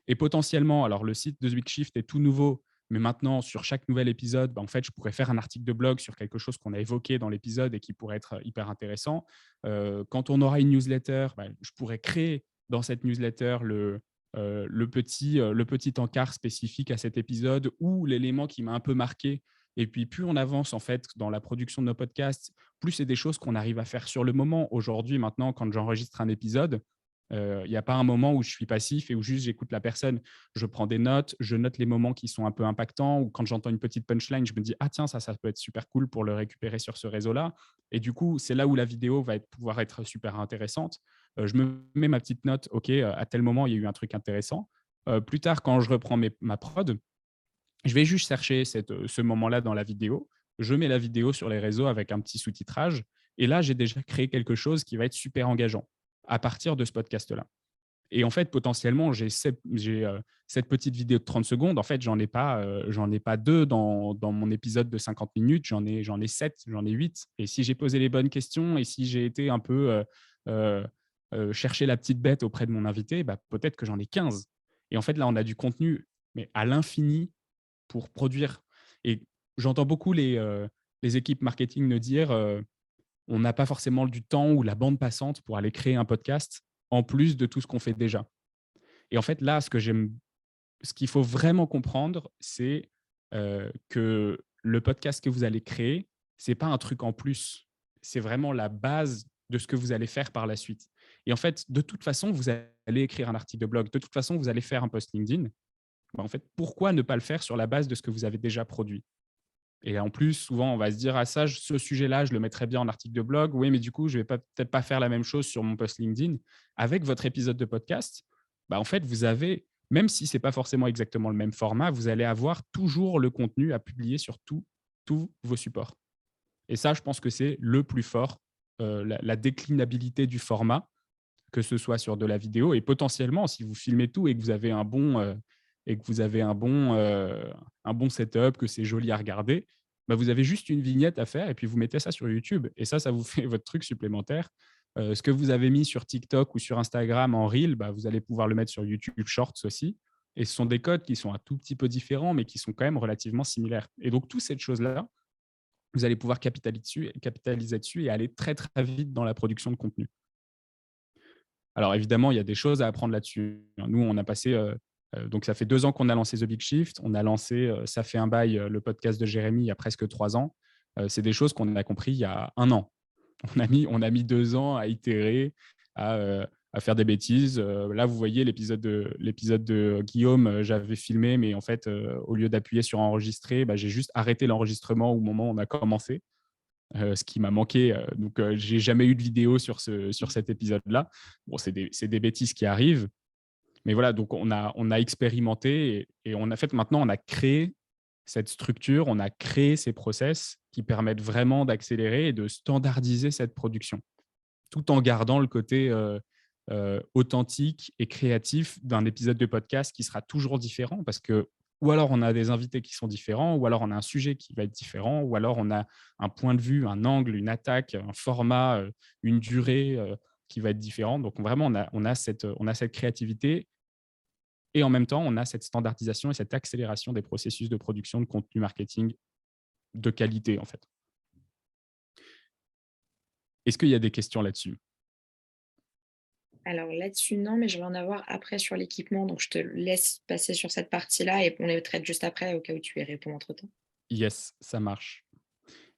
Et potentiellement, alors le site de Zwickshift est tout nouveau, mais maintenant, sur chaque nouvel épisode, en fait, je pourrais faire un article de blog sur quelque chose qu'on a évoqué dans l'épisode et qui pourrait être hyper intéressant. Quand on aura une newsletter, je pourrais créer dans cette newsletter le petit encart spécifique à cet épisode ou l'élément qui m'a un peu marqué. Et puis, plus on avance en fait dans la production de nos podcasts, plus c'est des choses qu'on arrive à faire sur le moment. Aujourd'hui, maintenant, quand j'enregistre un épisode, il n'y a pas un moment où je suis passif et où juste j'écoute la personne. Je prends des notes, je note les moments qui sont un peu impactants ou quand j'entends une petite punchline, je me dis « Ah tiens, ça peut être super cool pour le récupérer sur ce réseau-là ». Et du coup, c'est là où la vidéo va pouvoir être super intéressante. Je me mets ma petite note « Ok, à tel moment, il y a eu un truc intéressant ». Plus tard, quand je reprends ma prod, je vais juste chercher ce moment-là dans la vidéo. Je mets la vidéo sur les réseaux avec un petit sous-titrage. Et là, j'ai déjà créé quelque chose qui va être super engageant à partir de ce podcast-là. Et en fait, potentiellement, j'ai cette petite vidéo de 30 secondes. En fait, j'en ai pas 2 dans mon épisode de 50 minutes. J'en ai 7, j'en ai 8. Et si j'ai posé les bonnes questions et si j'ai été un peu chercher la petite bête auprès de mon invité, peut-être que j'en ai 15. Et en fait, là, on a du contenu, mais à l'infini, pour produire. Et j'entends beaucoup les équipes marketing nous dire on n'a pas forcément du temps ou la bande passante pour aller créer un podcast en plus de tout ce qu'on fait déjà. Et en fait, là, ce qu'il faut vraiment comprendre, c'est que le podcast que vous allez créer, ce n'est pas un truc en plus. C'est vraiment la base de ce que vous allez faire par la suite. Et en fait, de toute façon, vous allez écrire un article de blog. De toute façon, vous allez faire un post LinkedIn. En fait, pourquoi ne pas le faire sur la base de ce que vous avez déjà produit? Et en plus, souvent, on va se dire, ah ça, ce sujet-là, je le mettrais bien en article de blog. Oui, mais du coup, je ne vais peut-être pas faire la même chose sur mon post LinkedIn. Avec votre épisode de podcast, en fait, vous avez, même si ce n'est pas forcément exactement le même format, vous allez avoir toujours le contenu à publier sur tous vos supports. Et ça, je pense que c'est le plus fort, la déclinabilité du format, que ce soit sur de la vidéo et potentiellement, si vous filmez tout et que vous avez un bon setup, que c'est joli à regarder, vous avez juste une vignette à faire et puis vous mettez ça sur YouTube. Et ça vous fait votre truc supplémentaire. Ce que vous avez mis sur TikTok ou sur Instagram en Reel, vous allez pouvoir le mettre sur YouTube Shorts aussi. Et ce sont des codes qui sont un tout petit peu différents, mais qui sont quand même relativement similaires. Et donc, toutes ces choses-là, vous allez pouvoir capitaliser dessus et aller très, très vite dans la production de contenu. Alors évidemment, il y a des choses à apprendre là-dessus. Nous, on a passé, donc ça fait 2 ans qu'on a lancé The Big Shift. On a lancé, ça fait un bail, le podcast de Jérémy il y a presque 3 ans. C'est des choses qu'on a compris il y a 1 an. On a mis 2 ans à itérer, à faire des bêtises. Là, vous voyez l'épisode de Guillaume, j'avais filmé, mais en fait, au lieu d'appuyer sur enregistrer, j'ai juste arrêté l'enregistrement au moment où on a commencé. Ce qui m'a manqué. Donc, j'ai jamais eu de vidéo sur cet épisode-là. Bon, c'est des bêtises qui arrivent. Mais voilà, donc on a expérimenté et on a fait maintenant, on a créé cette structure, on a créé ces process qui permettent vraiment d'accélérer et de standardiser cette production, tout en gardant le côté authentique et créatif d'un épisode de podcast qui sera toujours différent parce que ou alors on a des invités qui sont différents, ou alors on a un sujet qui va être différent, ou alors on a un point de vue, un angle, une attaque, un format, une durée qui va être différent. Donc vraiment, on a cette créativité et en même temps, on a cette standardisation et cette accélération des processus de production de contenu marketing de qualité, en fait. Est-ce qu'il y a des questions là-dessus? Alors là-dessus, non, mais je vais en avoir après sur l'équipement, donc je te laisse passer sur cette partie-là et on les traite juste après au cas où tu y réponds entre-temps. Yes, ça marche.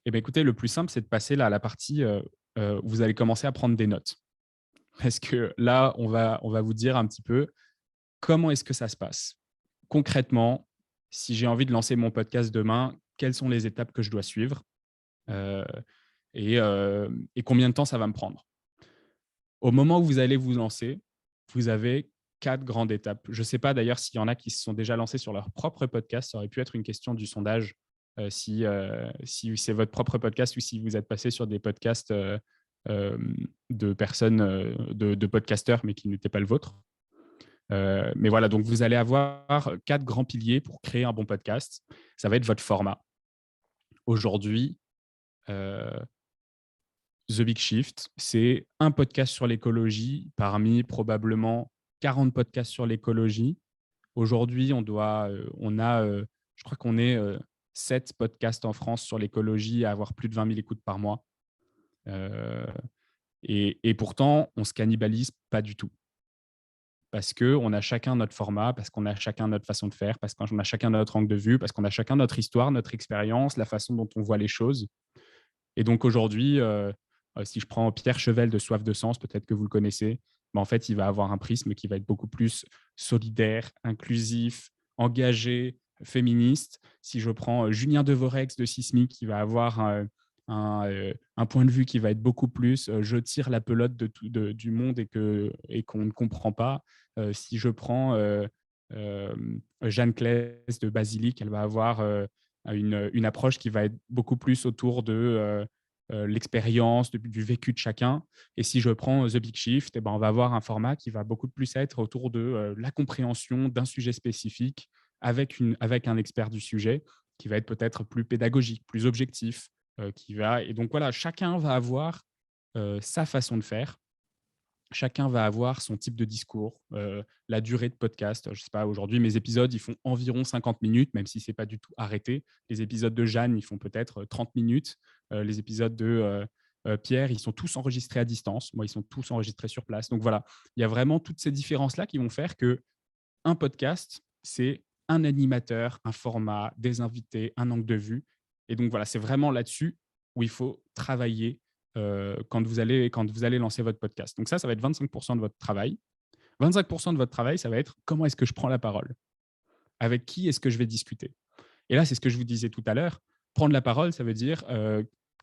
Eh bien, écoutez, le plus simple, c'est de passer là à la partie où vous allez commencer à prendre des notes. Parce que là, on va vous dire un petit peu comment est-ce que ça se passe. Concrètement, si j'ai envie de lancer mon podcast demain, quelles sont les étapes que je dois suivre euh, et combien de temps ça va me prendre. Au moment où vous allez vous lancer, vous avez 4 grandes étapes. Je ne sais pas d'ailleurs s'il y en a qui se sont déjà lancés sur leur propre podcast. Ça aurait pu être une question du sondage si c'est votre propre podcast ou si vous êtes passé sur des podcasts de personnes, de podcasteurs, mais qui n'étaient pas le vôtre. Mais voilà, donc vous allez avoir 4 grands piliers pour créer un bon podcast. Ça va être votre format. Aujourd'hui, The Big Shift, c'est un podcast sur l'écologie parmi probablement 40 podcasts sur l'écologie. Aujourd'hui, je crois qu'on est 7 podcasts en France sur l'écologie à avoir plus de 20 000 écoutes par mois. Et pourtant, on ne se cannibalise pas du tout. Parce qu'on a chacun notre format, parce qu'on a chacun notre façon de faire, parce qu'on a chacun notre angle de vue, parce qu'on a chacun notre histoire, notre expérience, la façon dont on voit les choses. Et donc aujourd'hui, si je prends Pierre Chevel de Soif de Sens, peut-être que vous le connaissez, en fait, il va avoir un prisme qui va être beaucoup plus solidaire, inclusif, engagé, féministe. Si je prends Julien Devorex de Sismic, qui va avoir un point de vue qui va être beaucoup plus je tire la pelote du monde et qu'on ne comprend pas. Si je prends Jeanne Claes de Basilic, elle va avoir une approche qui va être beaucoup plus autour de l'expérience, du vécu de chacun. Et si je prends The Big Shift, on va avoir un format qui va beaucoup plus être autour de la compréhension d'un sujet spécifique avec un expert du sujet qui va être peut-être plus pédagogique, plus objectif. Et donc voilà, chacun va avoir sa façon de faire. Chacun va avoir son type de discours, la durée de podcast. Je ne sais pas, aujourd'hui, mes épisodes, ils font environ 50 minutes, même si ce n'est pas du tout arrêté. Les épisodes de Jeanne, ils font peut-être 30 minutes. Les épisodes de Pierre, ils sont tous enregistrés à distance. Moi, ils sont tous enregistrés sur place. Donc voilà, il y a vraiment toutes ces différences-là qui vont faire qu'un podcast, c'est un animateur, un format, des invités, un angle de vue. Et donc voilà, c'est vraiment là-dessus où il faut travailler quand vous allez lancer votre podcast. Donc ça va être 25% de votre travail. 25% de votre travail, ça va être comment est-ce que je prends la parole? Avec qui est-ce que je vais discuter? Et là, c'est ce que je vous disais tout à l'heure. Prendre la parole, ça veut dire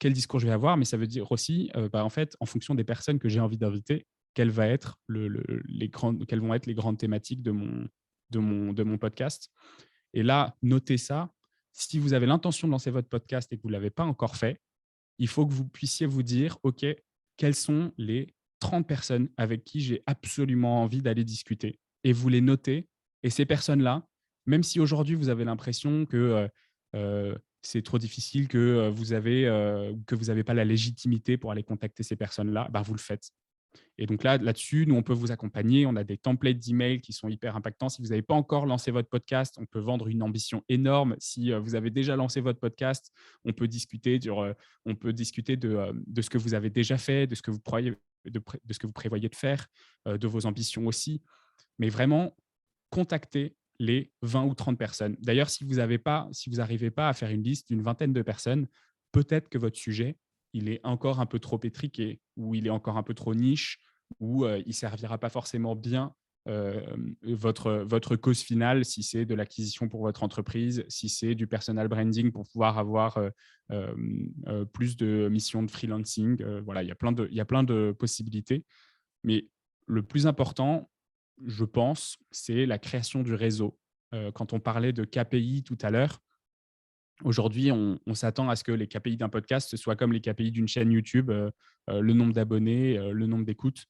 quel discours je vais avoir, mais ça veut dire aussi, en fait, en fonction des personnes que j'ai envie d'inviter, quelles vont être les grandes thématiques de mon podcast. Et là, notez ça. Si vous avez l'intention de lancer votre podcast et que vous ne l'avez pas encore fait, il faut que vous puissiez vous dire, OK, quelles sont les 30 personnes avec qui j'ai absolument envie d'aller discuter? Et vous les notez. Et ces personnes-là, même si aujourd'hui vous avez l'impression que c'est trop difficile, que vous avez pas la légitimité pour aller contacter ces personnes-là, bah, vous le faites. Et donc là-dessus, nous, on peut vous accompagner. On a des templates d'emails qui sont hyper impactants. Si vous n'avez pas encore lancé votre podcast, on peut vendre une ambition énorme. Si vous avez déjà lancé votre podcast, on peut discuter, de ce que vous avez déjà fait, de ce que vous prévoyez de faire, de vos ambitions aussi. Mais vraiment, contactez les 20 ou 30 personnes. D'ailleurs, si vous n'arrivez pas à faire une liste d'une vingtaine de personnes, peut-être que votre sujet, il est encore un peu trop étriqué, ou il est encore un peu trop niche, ou il ne servira pas forcément bien votre cause finale, si c'est de l'acquisition pour votre entreprise, si c'est du personal branding pour pouvoir avoir plus de missions de freelancing. Voilà, il y a plein de possibilités. Mais le plus important, je pense, c'est la création du réseau. Quand on parlait de KPI tout à l'heure, aujourd'hui, on s'attend à ce que les KPI d'un podcast soient comme les KPI d'une chaîne YouTube, le nombre d'abonnés, le nombre d'écoutes.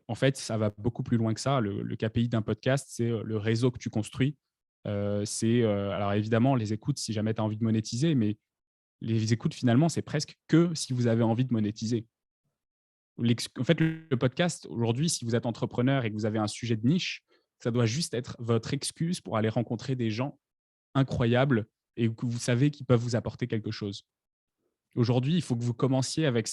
En fait, ça va beaucoup plus loin que ça. Le KPI d'un podcast, c'est le réseau que tu construis. Alors évidemment, les écoutes, si jamais tu as envie de monétiser, mais les écoutes, finalement, c'est presque que si vous avez envie de monétiser. En fait, le podcast, aujourd'hui, si vous êtes entrepreneur et que vous avez un sujet de niche, ça doit juste être votre excuse pour aller rencontrer des gens incroyables et que vous savez qu'ils peuvent vous apporter quelque chose. Aujourd'hui, il faut que vous commenciez avec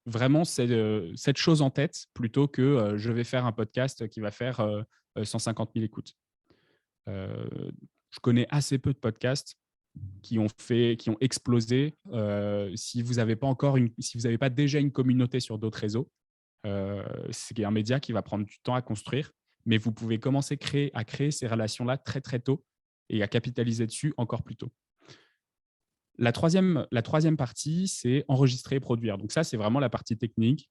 vraiment cette chose en tête plutôt que je vais faire un podcast qui va faire 150 000 écoutes. Je connais assez peu de podcasts qui ont explosé. Si vous n'avez pas déjà une communauté sur d'autres réseaux, c'est un média qui va prendre du temps à construire, mais vous pouvez commencer à créer ces relations-là très très tôt et à capitaliser dessus encore plus tôt. La troisième partie, c'est enregistrer et produire. Donc ça, c'est vraiment la partie technique.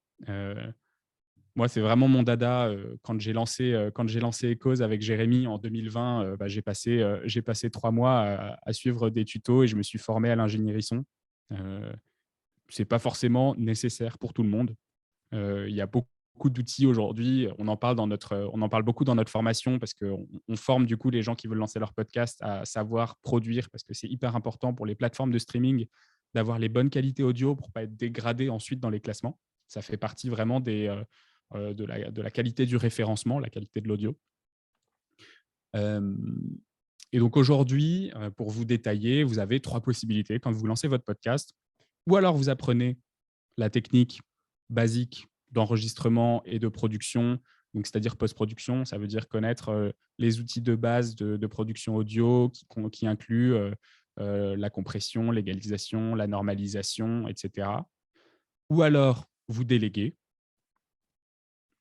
Moi, c'est vraiment mon dada. Quand j'ai lancé Ecose avec Jérémy en 2020, j'ai passé 3 mois à suivre des tutos et je me suis formé à l'ingénierie son. Ce n'est pas forcément nécessaire pour tout le monde. Il y a beaucoup d'outils aujourd'hui. On en parle beaucoup dans notre formation parce qu'on forme du coup les gens qui veulent lancer leur podcast à savoir produire parce que c'est hyper important pour les plateformes de streaming d'avoir les bonnes qualités audio pour ne pas être dégradé ensuite dans les classements. Ça fait partie vraiment de la qualité du référencement, la qualité de l'audio. Et donc aujourd'hui, pour vous détailler, vous avez 3 possibilités quand vous lancez votre podcast. Ou alors vous apprenez la technique basique d'enregistrement et de production, donc c'est-à-dire post-production. Ça veut dire connaître les outils de base de production audio qui incluent la compression, l'égalisation, la normalisation, etc. Ou alors vous déléguez,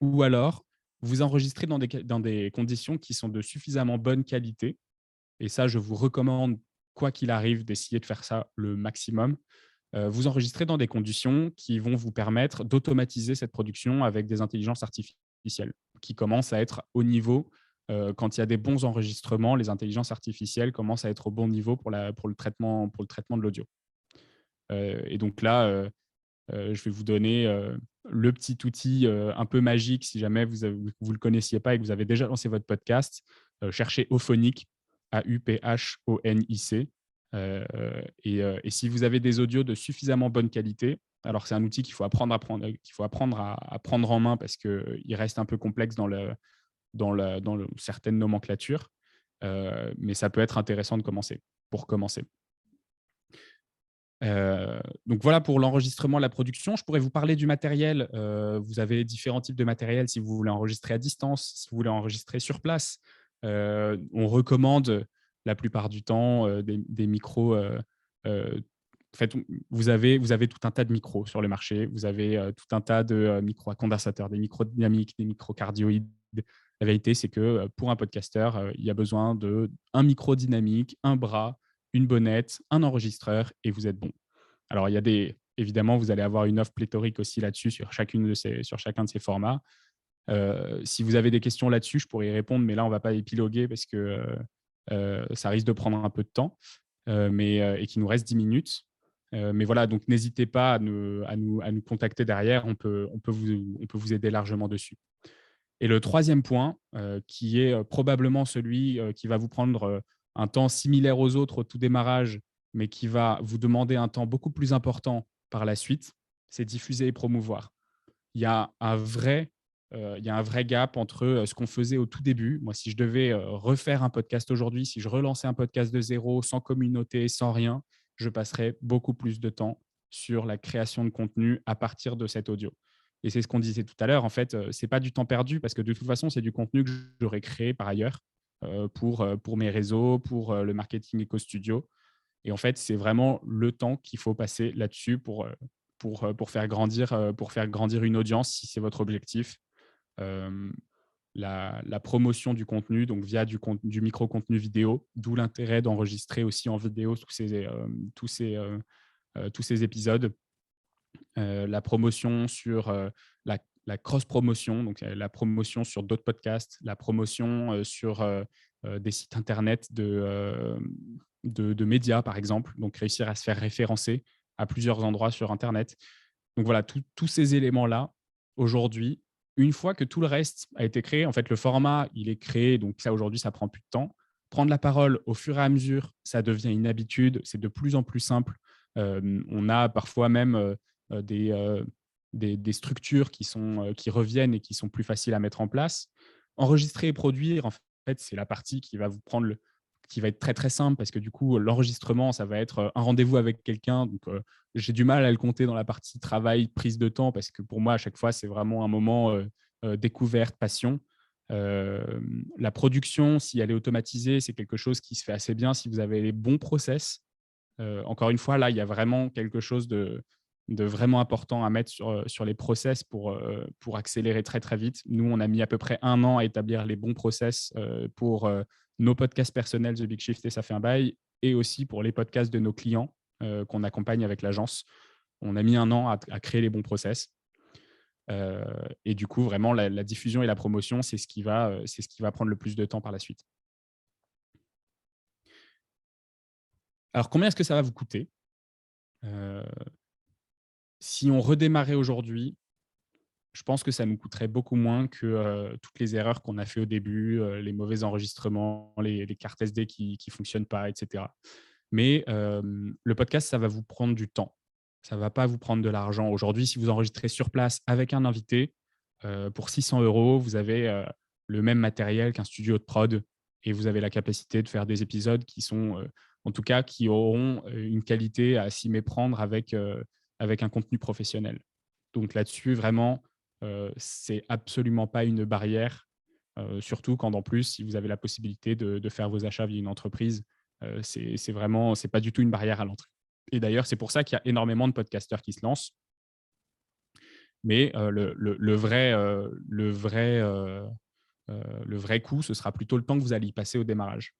ou alors vous enregistrez dans des conditions qui sont de suffisamment bonne qualité. Et ça, je vous recommande, quoi qu'il arrive, d'essayer de faire ça le maximum. Vous enregistrez dans des conditions qui vont vous permettre d'automatiser cette production avec des intelligences artificielles qui commencent à être au niveau. Quand il y a des bons enregistrements, les intelligences artificielles commencent à être au bon niveau pour le traitement de l'audio. Et donc là, je vais vous donner le petit outil un peu magique si jamais vous ne le connaissiez pas et que vous avez déjà lancé votre podcast. Cherchez Auphonic, Auphonic. Et si vous avez des audios de suffisamment bonne qualité, Alors, c'est un outil qu'il faut apprendre à prendre en main parce qu'il reste un peu complexe dans certaines nomenclatures, mais ça peut être intéressant pour commencer. Donc voilà pour l'enregistrement, la production. Je pourrais vous parler du matériel. Vous avez différents types de matériel si vous voulez enregistrer à distance, si vous voulez enregistrer sur place. On recommande la plupart du temps des micros. En fait, vous avez tout un tas de micros sur le marché. Vous avez tout un tas de micros à condensateur, des micros dynamiques, des micros cardioïdes. La vérité, c'est que pour un podcasteur, il y a besoin d'un micro dynamique, un bras, une bonnette, un enregistreur et vous êtes bon. Alors, évidemment, vous allez avoir une offre pléthorique aussi là-dessus sur chacun de ces formats. Si vous avez des questions là-dessus, je pourrais y répondre, mais là, on ne va pas épiloguer parce que ça risque de prendre un peu de temps et qu'il nous reste 10 minutes. Mais voilà, donc n'hésitez pas à nous contacter derrière, on peut vous aider largement dessus. Et le troisième point, qui est probablement celui qui va vous prendre un temps similaire aux autres au tout démarrage, mais qui va vous demander un temps beaucoup plus important par la suite, c'est diffuser et promouvoir. Il y a un vrai gap entre ce qu'on faisait au tout début. Moi, si je devais refaire un podcast aujourd'hui, si je relançais un podcast de zéro, sans communauté, sans rien, je passerais beaucoup plus de temps sur la création de contenu à partir de cet audio. Et c'est ce qu'on disait tout à l'heure. En fait, ce n'est pas du temps perdu parce que de toute façon, c'est du contenu que j'aurais créé par ailleurs pour mes réseaux, pour le marketing Eco Studio. Et en fait, c'est vraiment le temps qu'il faut passer là-dessus pour faire grandir une audience si c'est votre objectif. La promotion du contenu, donc via du micro-contenu vidéo, d'où l'intérêt d'enregistrer aussi en vidéo tous ces épisodes. La promotion sur la cross-promotion, donc la promotion sur d'autres podcasts, la promotion sur des sites internet de médias, par exemple, donc réussir à se faire référencer à plusieurs endroits sur Internet. Donc voilà, tous ces éléments-là, aujourd'hui, une fois que tout le reste a été créé, en fait, le format, il est créé, donc ça, aujourd'hui, ça prend plus de temps. Prendre la parole au fur et à mesure, ça devient une habitude, c'est de plus en plus simple. On a parfois même des structures qui reviennent et qui sont plus faciles à mettre en place. Enregistrer et produire, en fait, c'est la partie qui va qui va être très très simple parce que du coup, l'enregistrement, ça va être un rendez-vous avec quelqu'un. Donc, j'ai du mal à le compter dans la partie travail, prise de temps, parce que pour moi, à chaque fois, c'est vraiment un moment découverte, passion. La production, si elle est automatisée, c'est quelque chose qui se fait assez bien si vous avez les bons process. Encore une fois, là, il y a vraiment quelque chose de vraiment important à mettre sur les process pour accélérer très, très vite. Nous, on a mis à peu près 1 an à établir les bons process pour nos podcasts personnels The Big Shift et Ça fait un bail, et aussi pour les podcasts de nos clients qu'on accompagne avec l'agence. On a mis 1 an à créer les bons process. Et du coup, vraiment, la diffusion et la promotion, c'est ce qui va prendre le plus de temps par la suite. Alors, combien est-ce que ça va vous coûter ? Si on redémarrait aujourd'hui, je pense que ça nous coûterait beaucoup moins que toutes les erreurs qu'on a fait au début, les mauvais enregistrements, les cartes SD qui ne fonctionnent pas, etc. Mais le podcast, ça va vous prendre du temps. Ça ne va pas vous prendre de l'argent. Aujourd'hui, si vous enregistrez sur place avec un invité, pour 600 €, vous avez le même matériel qu'un studio de prod et vous avez la capacité de faire des épisodes qui sont, en tout cas, qui auront une qualité à s'y méprendre avec un contenu professionnel. Donc là-dessus, vraiment, c'est absolument pas une barrière, surtout quand en plus, si vous avez la possibilité de faire vos achats via une entreprise, c'est pas du tout une barrière à l'entrée. Et d'ailleurs, c'est pour ça qu'il y a énormément de podcasteurs qui se lancent. Mais le vrai coût, ce sera plutôt le temps que vous allez y passer au démarrage.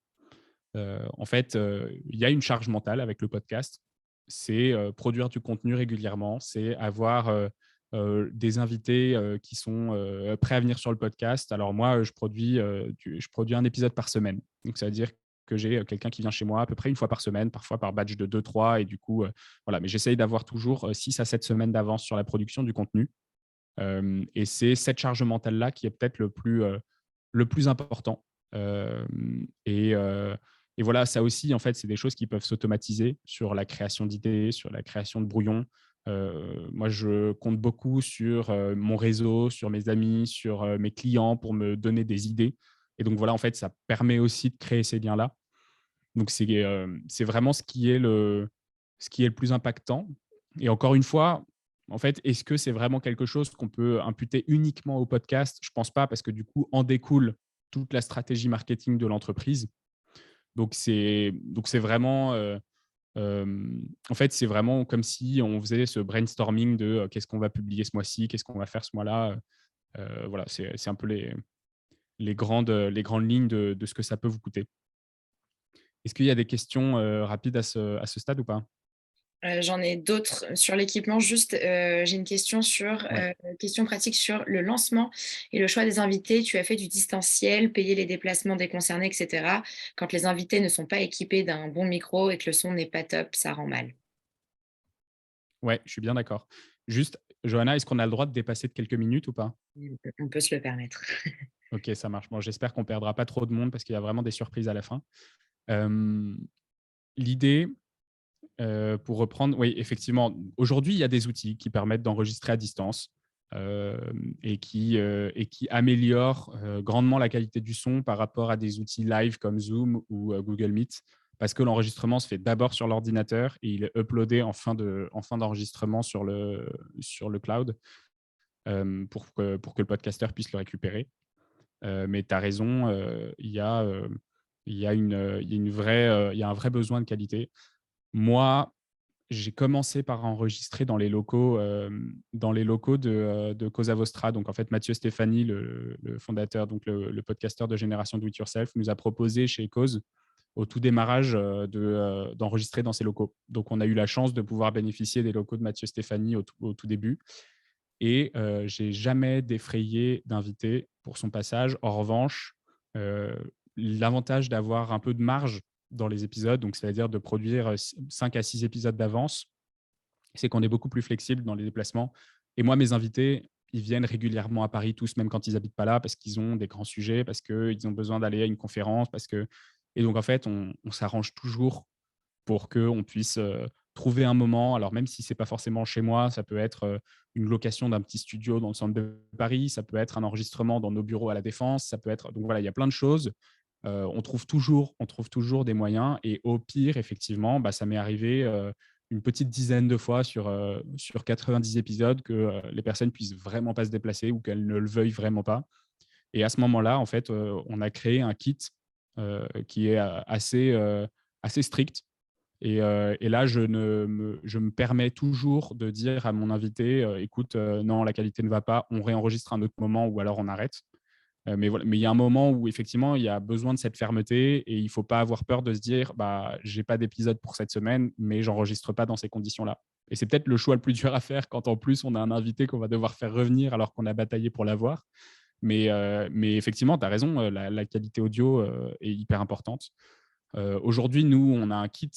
En fait, il y a une charge mentale avec le podcast. C'est produire du contenu régulièrement, c'est avoir des invités qui sont prêts à venir sur le podcast. Alors moi, je produis un épisode par semaine. Donc, ça veut dire que j'ai quelqu'un qui vient chez moi à peu près une fois par semaine, parfois par batch de 2-3. Et du coup, voilà. Mais j'essaye d'avoir toujours 6 à 7 semaines d'avance sur la production du contenu. Et c'est cette charge mentale-là qui est peut-être le plus important. Et voilà, ça aussi, en fait, c'est des choses qui peuvent s'automatiser sur la création d'idées, sur la création de brouillons. Moi, je compte beaucoup sur mon réseau, sur mes amis, sur mes clients pour me donner des idées. Et donc voilà, en fait, ça permet aussi de créer ces liens-là. Donc c'est vraiment ce qui est le plus impactant. Et encore une fois, en fait, est-ce que c'est vraiment quelque chose qu'on peut imputer uniquement au podcast? Je pense pas, parce que du coup, en découle toute la stratégie marketing de l'entreprise. Donc c'est vraiment, en fait, c'est vraiment comme si on faisait ce brainstorming de, qu'est-ce qu'on va publier ce mois-ci? Qu'est-ce qu'on va faire ce mois-là? Voilà, c'est un peu les grandes lignes de ce que ça peut vous coûter. Est-ce qu'il y a des questions, rapides à ce stade ou pas? J'en ai d'autres sur l'équipement. Juste, j'ai une question sur, Ouais. question pratique sur le lancement et le choix des invités. Tu as fait du distanciel, payer les déplacements des concernés et cetera. Quand les invités ne sont pas équipés d'un bon micro et que le son n'est pas top, ça rend mal. Ouais, je suis bien d'accord. Juste, Johanna, est-ce qu'on a le droit de dépasser de quelques minutes ou pas? On peut se le permettre. OK, ça marche. Bon, j'espère qu'on perdra pas trop de monde parce qu'il y a vraiment des surprises à la fin. Hem, L'idée, pour reprendre, oui, effectivement, aujourd'hui, il y a des outils qui permettent d'enregistrer à distance, et qui améliorent, grandement la qualité du son par rapport à des outils live comme Zoom ou, Google Meet. Parce que l'enregistrement se fait d'abord sur l'ordinateur et il est uploadé en fin d'enregistrement sur le cloud, pour que le podcasteur puisse le récupérer. Mais tu as raison, il y a une vraie, il y a un vrai besoin de qualité. Moi, j'ai commencé par enregistrer dans les locaux de Cosa Vostra. Donc, en fait, Mathieu Stéphanie, le fondateur, donc le podcasteur de Génération Do It Yourself, nous a proposé chez Cause, au tout démarrage, d'enregistrer dans ses locaux. Donc, on a eu la chance de pouvoir bénéficier des locaux de Mathieu Stéphanie au tout début. Et j'ai jamais défrayé d'invité pour son passage. En revanche, heu, l'avantage d'avoir un peu de marge dans les épisodes, donc c'est-à-dire de produire, 5 à 6 épisodes d'avance, c'est qu'on est beaucoup plus flexible dans les déplacements. Et moi, mes invités, ils viennent régulièrement à Paris tous, même quand ils habitent pas là, parce qu'ils ont des grands sujets, parce qu'ils ont besoin d'aller à une conférence, parce que et donc en fait, on s'arrange toujours pour qu'on puisse, trouver un moment. Alors même si c'est pas forcément chez moi, ça peut être, une location d'un petit studio dans le centre de Paris, ça peut être un enregistrement dans nos bureaux à La Défense, ça peut être donc voilà, il y a plein de choses. On trouve toujours des moyens et au pire, effectivement, bah, ça m'est arrivé, une petite dizaine de fois sur 90 épisodes que, les personnes puissent vraiment pas se déplacer ou qu'elles ne le veuillent vraiment pas. Et à ce moment-là, en fait, on a créé un kit, qui est, assez strict. Et là, je me permets toujours de dire à mon invité, «Écoute, non, la qualité ne va pas, on réenregistre à un autre moment ou alors on arrête». Mais voilà, mais il y a un moment où effectivement, il y a besoin de cette fermeté et il ne faut pas avoir peur de se dire: «Bah, j'ai pas d'épisode pour cette semaine, mais j'enregistre pas dans ces conditions-là». Et c'est peut-être le choix le plus dur à faire quand en plus on a un invité qu'on va devoir faire revenir alors qu'on a bataillé pour l'avoir. Mais effectivement, tu as raison, la qualité audio, est hyper importante. Aujourd'hui, nous, on a un kit,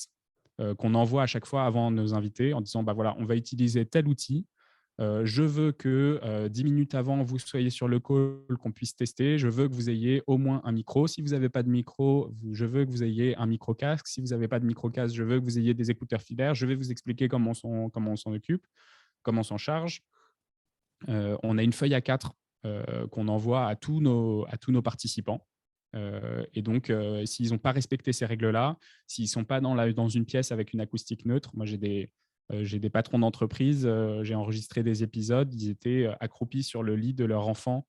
qu'on envoie à chaque fois avant nos invités en disant: «Bah, voilà, on va utiliser tel outil. Je veux que, 10 minutes avant, vous soyez sur le call, qu'on puisse tester. Je veux que vous ayez au moins un micro. Si vous n'avez pas de micro, je veux que vous ayez un micro casque. Si vous n'avez pas de micro casque, je veux que vous ayez des écouteurs filaires. Je vais vous expliquer comment on s'en occupe, comment on s'en charge». On a une feuille A4, qu'on envoie à tous nos participants. Et donc, s'ils n'ont pas respecté ces règles-là, s'ils ne sont pas dans une pièce avec une acoustique neutre, moi j'ai des patrons d'entreprise, j'ai enregistré des épisodes, ils étaient accroupis sur le lit de leur enfant,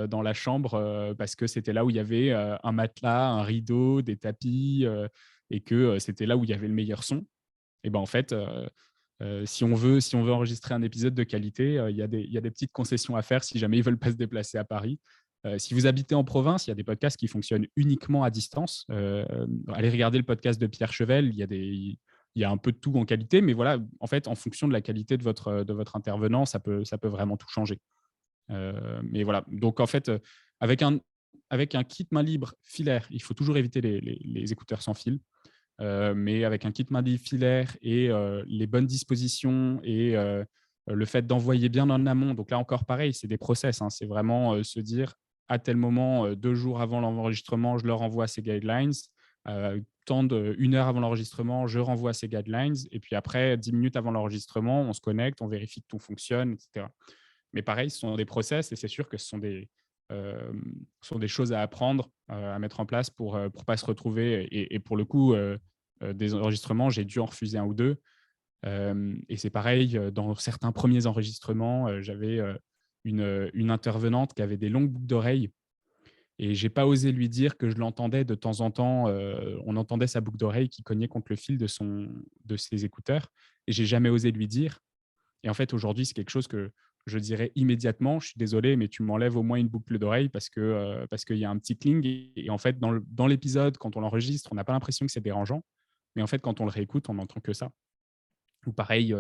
dans la chambre, parce que c'était là où il y avait un matelas, un rideau, des tapis, et que c'était là où il y avait le meilleur son. Et ben en fait, si on veut enregistrer un épisode de qualité, il y a des petites concessions à faire si jamais ils veulent pas se déplacer à Paris. Si vous habitez en province, il y a des podcasts qui fonctionnent uniquement à distance. Allez regarder le podcast de Pierre Chevel, il y a un peu de tout en qualité, mais voilà, en fait, en fonction de la qualité de votre intervenant, ça peut vraiment tout changer. Mais voilà, donc en fait, avec un avec un kit main libre filaire, il faut toujours éviter les écouteurs sans fil. Mais avec un kit main libre filaire et les bonnes dispositions et le fait d'envoyer bien en amont. Donc là encore pareil, c'est des process, hein. C'est vraiment, se dire: «À tel moment, 2 jours avant l'enregistrement, je leur envoie ces guidelines». une heure avant l'enregistrement, je renvoie ces guidelines. Et puis après, 10 minutes avant l'enregistrement, on se connecte, on vérifie que tout fonctionne, etc. Mais pareil, ce sont des process et c'est sûr que ce sont des choses à apprendre, à mettre en place pour ne pas se retrouver. Et pour le coup, des enregistrements, j'ai dû en refuser un ou deux. Et c'est pareil, dans certains premiers enregistrements, j'avais une intervenante qui avait des longues boucles d'oreilles et j'ai pas osé lui dire que je l'entendais de temps en temps. On entendait sa boucle d'oreille qui cognait contre le fil de ses écouteurs et j'ai jamais osé lui dire. Et en fait, aujourd'hui, c'est quelque chose que je dirais immédiatement. Je suis désolé, mais tu m'enlèves au moins une boucle d'oreille parce qu'il y a un petit cling. Et en fait, dans l'épisode, quand on l'enregistre, on n'a pas l'impression que c'est dérangeant. Mais en fait, quand on le réécoute, on n'entend que ça. Ou pareil,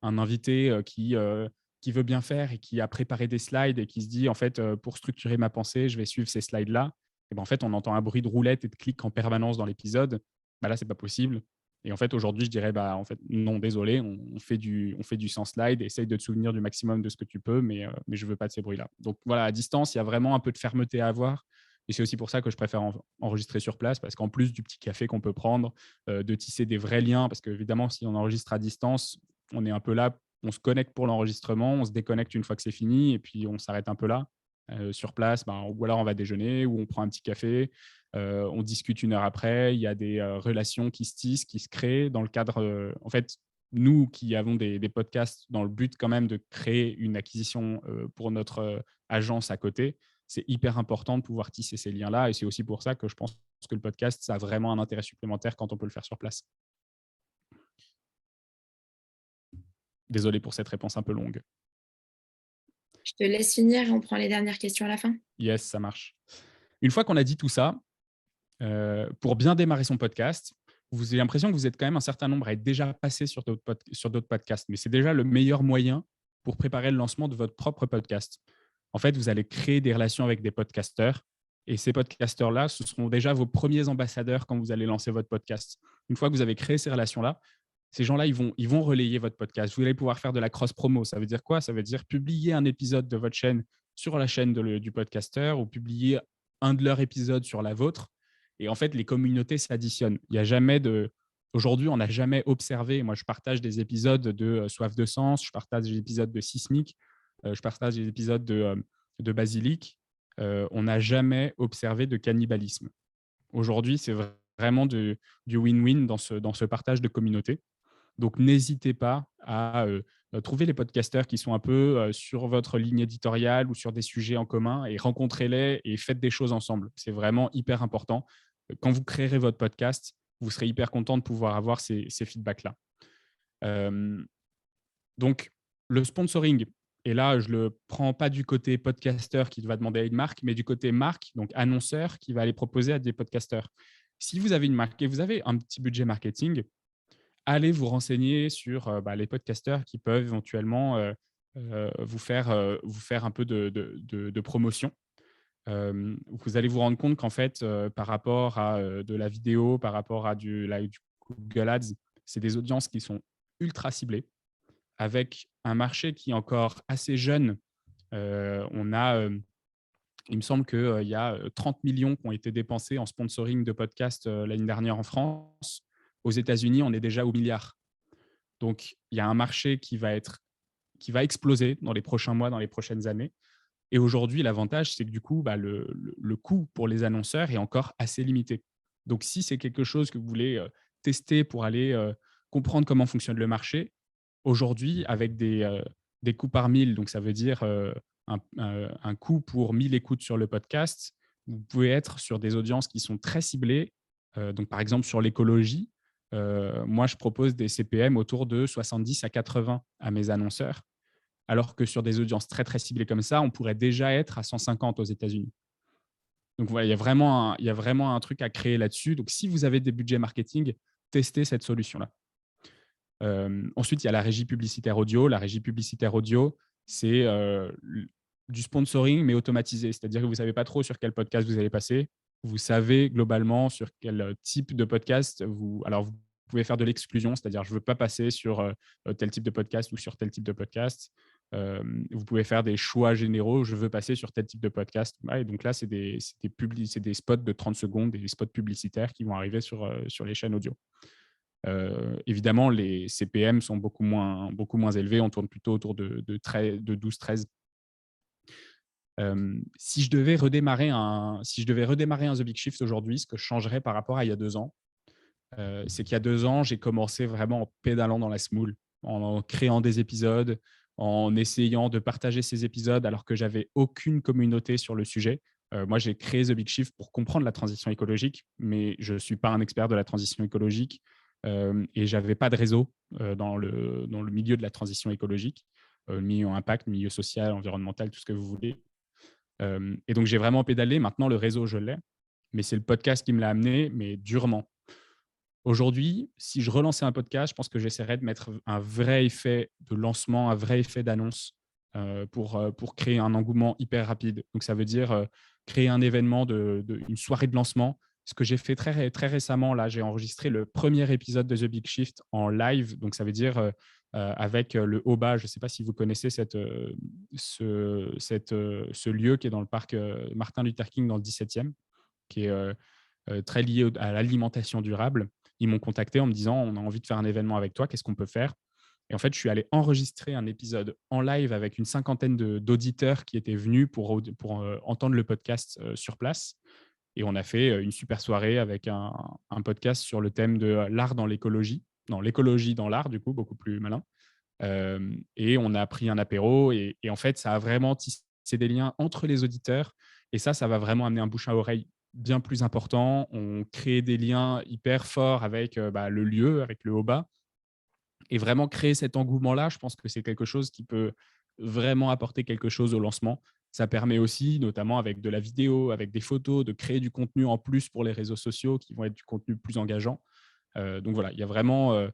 un invité qui veut bien faire et qui a préparé des slides et qui se dit, en fait, pour structurer ma pensée, je vais suivre ces slides-là. Et ben, en fait, on entend un bruit de roulette et de clic en permanence dans l'épisode. Bah là, c'est pas possible. Et en fait, aujourd'hui, je dirais, bah, en fait, non, désolé, on fait du sans slide, essaye de te souvenir du maximum de ce que tu peux, mais je veux pas de ces bruits-là. Donc voilà, à distance, il y a vraiment un peu de fermeté à avoir. Et c'est aussi pour ça que je préfère enregistrer sur place, parce qu'en plus du petit café qu'on peut prendre, de tisser des vrais liens, parce qu'évidemment, si on enregistre à distance, on est un peu là, on se connecte pour l'enregistrement, on se déconnecte une fois que c'est fini, et puis on s'arrête un peu là. Sur place, ben, ou alors on va déjeuner, ou on prend un petit café, on discute une heure après, il y a des relations qui se tissent, qui se créent dans le cadre… en fait, nous qui avons des podcasts dans le but quand même de créer une acquisition pour notre agence à côté, c'est hyper important de pouvoir tisser ces liens-là. Et c'est aussi pour ça que je pense que le podcast, ça a vraiment un intérêt supplémentaire quand on peut le faire sur place. Désolé pour cette réponse un peu longue. Je te laisse finir et on prend les dernières questions à la fin. Yes, ça marche. Une fois qu'on a dit tout ça, pour bien démarrer son podcast, vous avez l'impression que vous êtes quand même un certain nombre à être déjà passé sur d'autres podcasts, mais c'est déjà le meilleur moyen pour préparer le lancement de votre propre podcast. En fait, vous allez créer des relations avec des podcasteurs et ces podcasteurs-là, ce seront déjà vos premiers ambassadeurs quand vous allez lancer votre podcast. Une fois que vous avez créé ces relations-là, ces gens-là, ils vont relayer votre podcast. Vous allez pouvoir faire de la cross-promo. Ça veut dire quoi? Ça veut dire publier un épisode de votre chaîne sur la chaîne du podcasteur ou publier un de leurs épisodes sur la vôtre. Et en fait, les communautés s'additionnent. Il y a jamais de… Aujourd'hui, on n'a jamais observé… Moi, je partage des épisodes de Soif de Sens, je partage des épisodes de Sismic, je partage des épisodes de Basilic. On n'a jamais observé de cannibalisme. Aujourd'hui, c'est vraiment du win-win dans ce partage de communauté. Donc, n'hésitez pas à trouver les podcasteurs qui sont un peu sur votre ligne éditoriale ou sur des sujets en commun et rencontrez-les et faites des choses ensemble. C'est vraiment hyper important. Quand vous créerez votre podcast, vous serez hyper content de pouvoir avoir ces feedbacks-là. Donc, le sponsoring, et là, je ne le prends pas du côté podcasteur qui va demander à une marque, mais du côté marque, donc annonceur, qui va aller proposer à des podcasteurs. Si vous avez une marque et vous avez un petit budget marketing, allez vous renseigner sur les podcasteurs qui peuvent éventuellement vous faire un peu de promotion. Vous allez vous rendre compte qu'en fait, par rapport à de la vidéo, par rapport à du Google Ads, c'est des audiences qui sont ultra ciblées, avec un marché qui est encore assez jeune. Il me semble qu'il y a 30 millions qui ont été dépensés en sponsoring de podcasts l'année dernière en France. Aux États-Unis, on est déjà au milliard. Donc, il y a un marché qui va exploser dans les prochains mois, dans les prochaines années. Et aujourd'hui, l'avantage, c'est que du coup, le coût pour les annonceurs est encore assez limité. Donc, si c'est quelque chose que vous voulez tester pour aller comprendre comment fonctionne le marché, aujourd'hui, avec des coûts par 1000, donc ça veut dire un coût pour 1000 écoutes sur le podcast, vous pouvez être sur des audiences qui sont très ciblées. Donc, par exemple, sur l'écologie, moi, je propose des CPM autour de 70 à 80 à mes annonceurs, alors que sur des audiences très, très ciblées comme ça, on pourrait déjà être à 150 aux États-Unis. Donc, voilà, il y a vraiment un truc à créer là-dessus. Donc, si vous avez des budgets marketing, testez cette solution-là. Ensuite, il y a la régie publicitaire audio. La régie publicitaire audio, c'est du sponsoring, mais automatisé. C'est-à-dire que vous ne savez pas trop sur quel podcast vous allez passer. Vous savez globalement sur quel type de podcast alors, vous pouvez faire de l'exclusion, c'est-à-dire je ne veux pas passer sur tel type de podcast ou sur tel type de podcast. Vous pouvez faire des choix généraux. Je veux passer sur tel type de podcast. Et donc là, c'est des spots de 30 secondes, des spots publicitaires qui vont arriver sur les chaînes audio. Évidemment, les CPM sont beaucoup moins élevés. On tourne plutôt autour de 12-13. Si je devais redémarrer un The Big Shift aujourd'hui, ce que je changerais par rapport à il y a 2 ans, c'est qu'il y a 2 ans, j'ai commencé vraiment en pédalant dans la semoule, en créant des épisodes, en essayant de partager ces épisodes alors que j'avais aucune communauté sur le sujet. Moi, j'ai créé The Big Shift pour comprendre la transition écologique, mais je ne suis pas un expert de la transition écologique et je n'avais pas de réseau dans le milieu de la transition écologique, le milieu impact, le milieu social, environnemental, tout ce que vous voulez. Et donc, j'ai vraiment pédalé. Maintenant, le réseau, je l'ai, mais c'est le podcast qui me l'a amené, mais durement. Aujourd'hui, si je relançais un podcast, je pense que j'essaierais de mettre un vrai effet de lancement, un vrai effet d'annonce pour créer un engouement hyper rapide. Donc, ça veut dire créer un événement, une soirée de lancement. Ce que j'ai fait très, très récemment, là, j'ai enregistré le premier épisode de The Big Shift en live. Donc, ça veut dire avec le Oba. Je ne sais pas si vous connaissez ce lieu qui est dans le parc Martin Luther King dans le 17e, qui est très lié à l'alimentation durable. Ils m'ont contacté en me disant « On a envie de faire un événement avec toi, qu'est-ce qu'on peut faire ?» Et en fait, je suis allé enregistrer un épisode en live avec une cinquantaine d'auditeurs qui étaient venus pour entendre le podcast sur place. Et on a fait une super soirée avec un podcast sur le thème de l'art dans l'écologie. Non, l'écologie dans l'art, du coup, beaucoup plus malin. Et on a pris un apéro. Et en fait, ça a vraiment tissé des liens entre les auditeurs. Et ça va vraiment amener un bouche à oreille bien plus important. On crée des liens hyper forts avec le lieu, avec le Oba. Et vraiment créer cet engouement-là, je pense que c'est quelque chose qui peut vraiment apporter quelque chose au lancement. Ça permet aussi, notamment avec de la vidéo, avec des photos, de créer du contenu en plus pour les réseaux sociaux qui vont être du contenu plus engageant. Donc voilà, il y a vraiment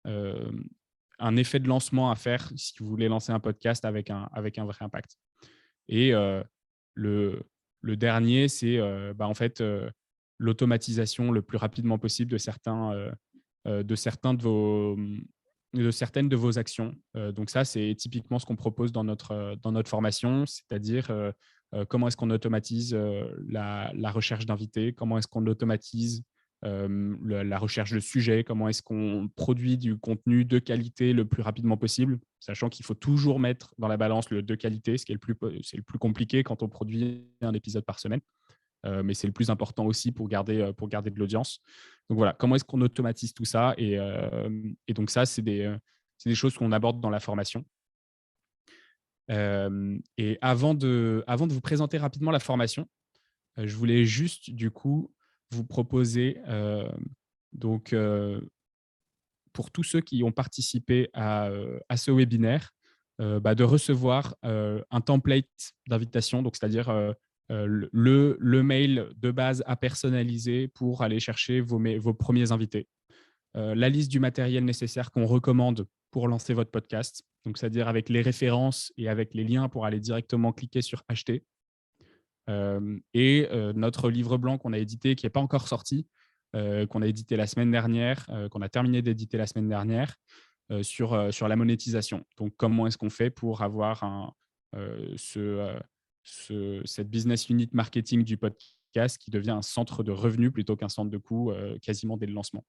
un effet de lancement à faire si vous voulez lancer un podcast avec un vrai impact. Et le dernier, c'est en fait l'automatisation le plus rapidement possible de certaines de vos actions. Donc ça, c'est typiquement ce qu'on propose dans notre formation, c'est-à-dire comment est-ce qu'on automatise la recherche d'invités, comment est-ce qu'on automatise la recherche de sujets, comment est-ce qu'on produit du contenu de qualité le plus rapidement possible, sachant qu'il faut toujours mettre dans la balance le de qualité, c'est le plus compliqué quand on produit un épisode par semaine. Mais c'est le plus important aussi pour garder de l'audience. Donc voilà, comment est-ce qu'on automatise tout ça et donc ça, c'est des choses qu'on aborde dans la formation. Et avant de vous présenter rapidement la formation, je voulais juste du coup vous proposer donc pour tous ceux qui ont participé à ce webinaire, de recevoir un template d'invitation, donc c'est-à-dire le mail de base à personnaliser pour aller chercher vos premiers invités. La liste du matériel nécessaire qu'on recommande pour lancer votre podcast, donc c'est-à-dire avec les références et avec les liens pour aller directement cliquer sur acheter. Et notre livre blanc qu'on a édité, qui n'est pas encore sorti, qu'on a édité la semaine dernière, qu'on a terminé d'éditer la semaine dernière, sur la monétisation. Donc, comment est-ce qu'on fait pour avoir cette business unit marketing du podcast qui devient un centre de revenus plutôt qu'un centre de coûts quasiment dès le lancement.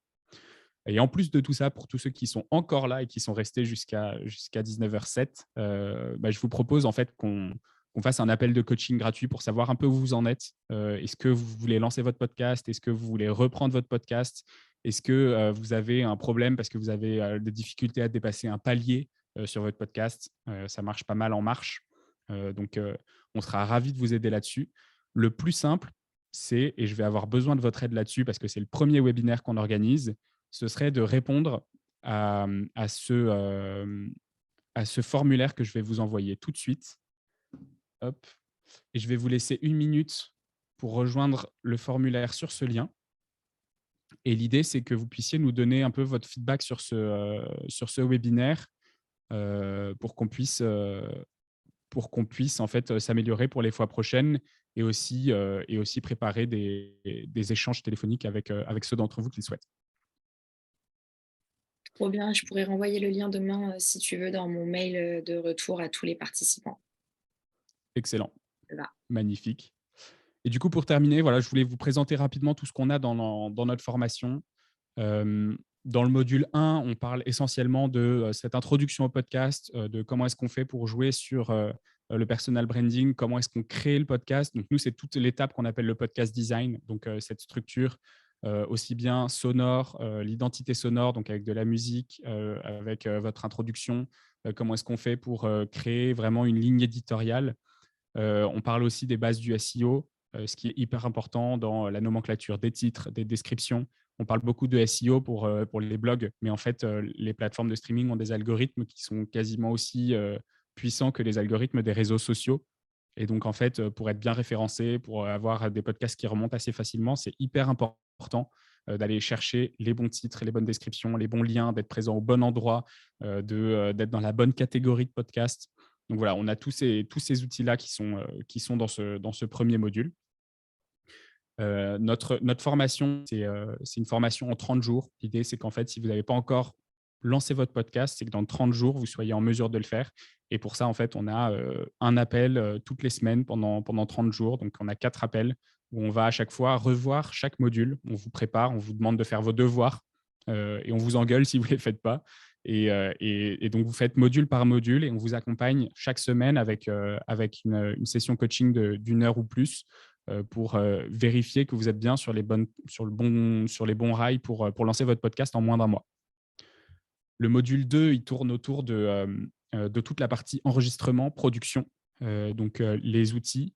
Et en plus de tout ça, pour tous ceux qui sont encore là et qui sont restés jusqu'à 19h07, je vous propose en fait qu'on fasse un appel de coaching gratuit pour savoir un peu où vous en êtes. Est-ce que vous voulez lancer votre podcast? Est-ce que vous voulez reprendre votre podcast? Est-ce que vous avez un problème parce que vous avez des difficultés à dépasser un palier sur votre podcast? Ça marche pas mal en marche. Donc, on sera ravis de vous aider là-dessus. Le plus simple, c'est, et je vais avoir besoin de votre aide là-dessus parce que c'est le premier webinaire qu'on organise, ce serait de répondre à ce formulaire que je vais vous envoyer tout de suite. Hop. Et je vais vous laisser 1 minute pour rejoindre le formulaire sur ce lien. Et l'idée, c'est que vous puissiez nous donner un peu votre feedback sur ce webinaire pour qu'on puisse en fait s'améliorer pour les fois prochaines et aussi préparer des échanges téléphoniques avec ceux d'entre vous qui le souhaitent. Trop bien, je pourrais renvoyer le lien demain, si tu veux, dans mon mail, de retour à tous les participants. Excellent, Ça va. magnifique. Et du coup, pour terminer, voilà, je voulais vous présenter rapidement tout ce qu'on a dans notre formation. Dans le module 1, on parle essentiellement de cette introduction au podcast, de comment est-ce qu'on fait pour jouer sur le personal branding, comment est-ce qu'on crée le podcast. Donc, nous, c'est toute l'étape qu'on appelle le podcast design, donc cette structure aussi bien sonore, l'identité sonore, donc avec de la musique, avec votre introduction, comment est-ce qu'on fait pour créer vraiment une ligne éditoriale. On parle aussi des bases du SEO, ce qui est hyper important dans la nomenclature des titres, des descriptions. On parle beaucoup de SEO pour les blogs, mais en fait, les plateformes de streaming ont des algorithmes qui sont quasiment aussi puissants que les algorithmes des réseaux sociaux. Et donc, en fait, pour être bien référencé, pour avoir des podcasts qui remontent assez facilement, c'est hyper important d'aller chercher les bons titres, les bonnes descriptions, les bons liens, d'être présent au bon endroit, d'être dans la bonne catégorie de podcast. Donc voilà, on a tous ces outils-là qui sont dans ce premier module. Notre formation, c'est une formation en 30 jours. L'idée, c'est qu'en fait, si vous n'avez pas encore lancé votre podcast, c'est que dans 30 jours, vous soyez en mesure de le faire. Et pour ça, en fait, on a un appel toutes les semaines pendant 30 jours. Donc, on a 4 appels où on va à chaque fois revoir chaque module. On vous prépare, on vous demande de faire vos devoirs et on vous engueule si vous ne les faites pas. Et donc, vous faites module par module et on vous accompagne chaque semaine avec une session coaching d'une heure ou plus pour vérifier que vous êtes bien sur les bons rails pour lancer votre podcast en moins d'un mois. Le module 2, il tourne autour de toute la partie enregistrement, production, donc les outils.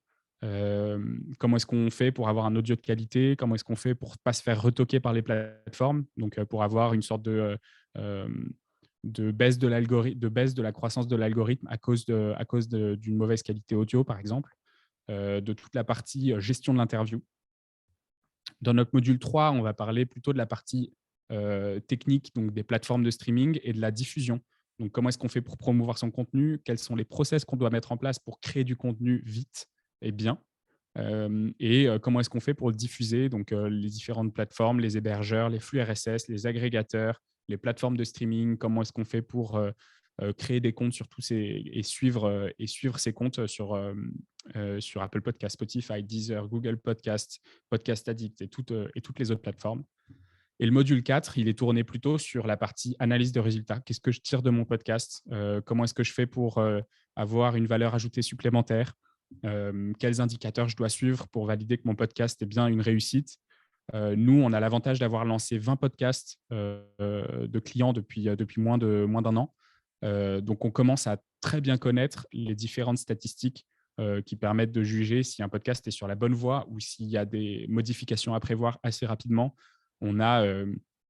Comment est-ce qu'on fait pour avoir un audio de qualité? Comment est-ce qu'on fait pour ne pas se faire retoquer par les plateformes? Donc, pour avoir une sorte de baisse de baisse de la croissance de l'algorithme à cause d'une mauvaise qualité audio, par exemple. De toute la partie gestion de l'interview. Dans notre module 3, on va parler plutôt de la partie technique, donc des plateformes de streaming et de la diffusion. Donc, comment est-ce qu'on fait pour promouvoir son contenu? Quels sont les process qu'on doit mettre en place pour créer du contenu vite et bien? Et comment est-ce qu'on fait pour le diffuser? Donc, les différentes plateformes, les hébergeurs, les flux RSS, les agrégateurs, les plateformes de streaming, comment est-ce qu'on fait pour créer des comptes sur tous et suivre ces comptes sur Apple Podcast, Spotify, Deezer, Google Podcast, Podcast Addict et toutes les autres plateformes. Et le module 4, il est tourné plutôt sur la partie analyse de résultats. Qu'est-ce que je tire de mon podcast? Comment est-ce que je fais pour avoir une valeur ajoutée supplémentaire? Quels indicateurs je dois suivre pour valider que mon podcast est bien une réussite? Nous, on a l'avantage d'avoir lancé 20 podcasts de clients depuis moins d'un an. Donc, on commence à très bien connaître les différentes statistiques qui permettent de juger si un podcast est sur la bonne voie ou s'il y a des modifications à prévoir assez rapidement. On a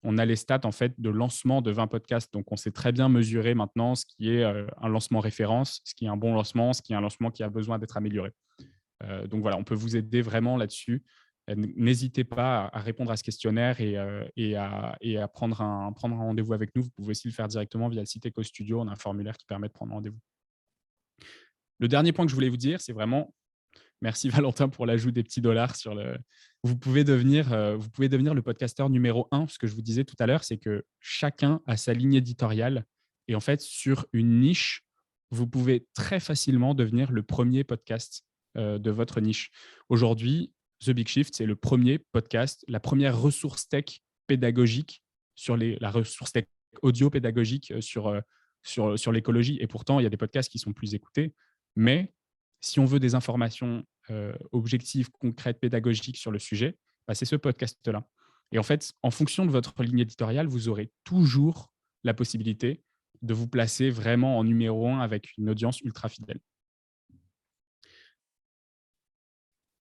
les stats en fait de lancement de 20 podcasts. Donc, on sait très bien mesurer maintenant ce qui est un lancement référence, ce qui est un bon lancement, ce qui est un lancement qui a besoin d'être amélioré. Donc voilà, on peut vous aider vraiment là-dessus. N'hésitez pas à répondre à ce questionnaire et à prendre un rendez-vous avec nous. Vous pouvez aussi le faire directement via le site EcoStudio. On a un formulaire qui permet de prendre rendez-vous. Le dernier point que je voulais vous dire, c'est vraiment, merci Valentin pour l'ajout des petits dollars sur le. Vous pouvez devenir le podcasteur numéro 1. Ce que je vous disais tout à l'heure, c'est que chacun a sa ligne éditoriale. Et en fait, sur une niche, vous pouvez très facilement devenir le premier podcast de votre niche. Aujourd'hui, The Big Shift, c'est le premier podcast, la première ressource tech pédagogique la ressource tech audio pédagogique sur l'écologie. Et pourtant, il y a des podcasts qui sont plus écoutés. Mais si on veut des informations objectives, concrètes, pédagogiques sur le sujet, bah, c'est ce podcast-là. Et en fait, en fonction de votre ligne éditoriale, vous aurez toujours la possibilité de vous placer vraiment en numéro 1 avec une audience ultra fidèle.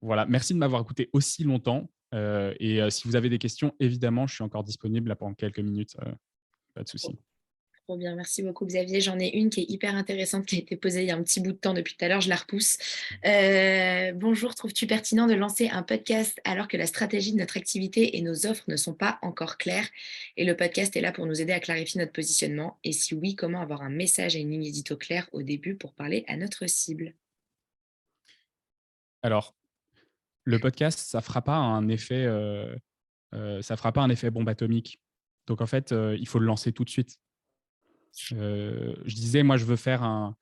Voilà, merci de m'avoir écouté aussi longtemps. Si vous avez des questions, évidemment, je suis encore disponible là pendant quelques minutes. Pas de souci. Trop bien, merci beaucoup Xavier. J'en ai une qui est hyper intéressante, qui a été posée il y a un petit bout de temps depuis tout à l'heure, je la repousse. Bonjour, trouves-tu pertinent de lancer un podcast alors que la stratégie de notre activité et nos offres ne sont pas encore claires? Et le podcast est là pour nous aider à clarifier notre positionnement. Et si oui, comment avoir un message et une ligne édito claire au début pour parler à notre cible? Alors, le podcast, ça fera pas un effet bombe atomique. Donc, en fait, il faut le lancer tout de suite. Je disais, moi, je veux faire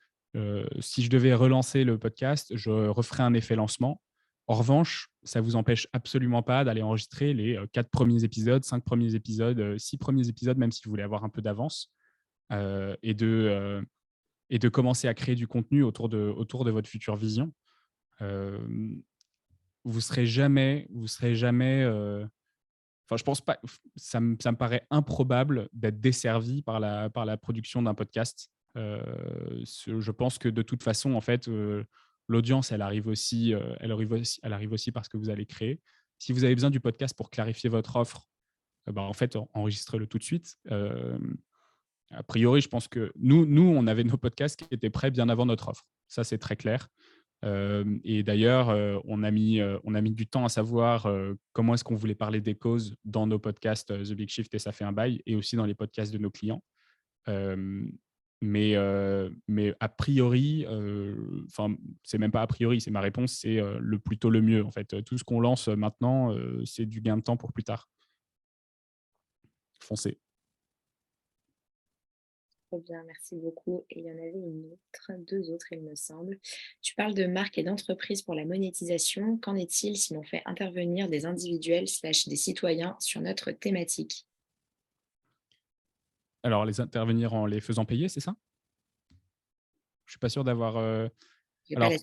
si je devais relancer le podcast, je referais un effet lancement. En revanche, ça ne vous empêche absolument pas d'aller enregistrer les 4 premiers épisodes, 5 premiers épisodes, 6 premiers épisodes, même si vous voulez avoir un peu d'avance, et de commencer à créer du contenu autour de votre future vision. Vous serez jamais, enfin, je pense pas, ça me paraît improbable d'être desservi par la production d'un podcast. Je pense que de toute façon, en fait, l'audience, elle arrive aussi parce que vous allez créer. Si vous avez besoin du podcast pour clarifier votre offre, en fait, enregistrez-le tout de suite. A priori, je pense que nous, on avait nos podcasts qui étaient prêts bien avant notre offre. Ça, c'est très clair. Et d'ailleurs, on a mis du temps à savoir comment est-ce qu'on voulait parler des causes dans nos podcasts The Big Shift et Ça fait un bail, et aussi dans les podcasts de nos clients. Mais a priori, enfin, c'est même pas a priori, c'est ma réponse, c'est plutôt le mieux. En fait, tout ce qu'on lance maintenant, c'est du gain de temps pour plus tard. Foncez. Trop bien, merci beaucoup. Et il y en avait deux autres, il me semble. Tu parles de marque et d'entreprise pour la monétisation. Qu'en est-il si l'on fait intervenir des individuels / des citoyens sur notre thématique? Alors, les intervenir en les faisant payer, c'est ça? Je suis pas sûr d'avoir. J'ai pas la Alors,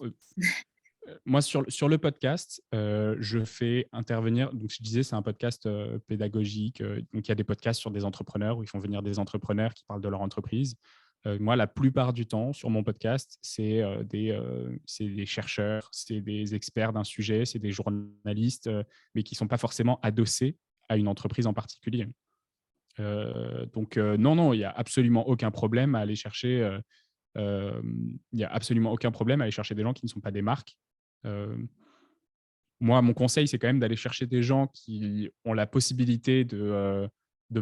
moi, sur le podcast, je fais intervenir, donc je disais, c'est un podcast pédagogique. Donc, il y a des podcasts sur des entrepreneurs où ils font venir des entrepreneurs qui parlent de leur entreprise. Moi, la plupart du temps, sur mon podcast, c'est des chercheurs, c'est des experts d'un sujet, c'est des journalistes, mais qui ne sont pas forcément adossés à une entreprise en particulier. Donc, non, il n'y a absolument aucun problème à aller chercher. Il n'y a absolument aucun problème à aller chercher des gens qui ne sont pas des marques. Moi, mon conseil, c'est quand même d'aller chercher des gens qui ont la possibilité de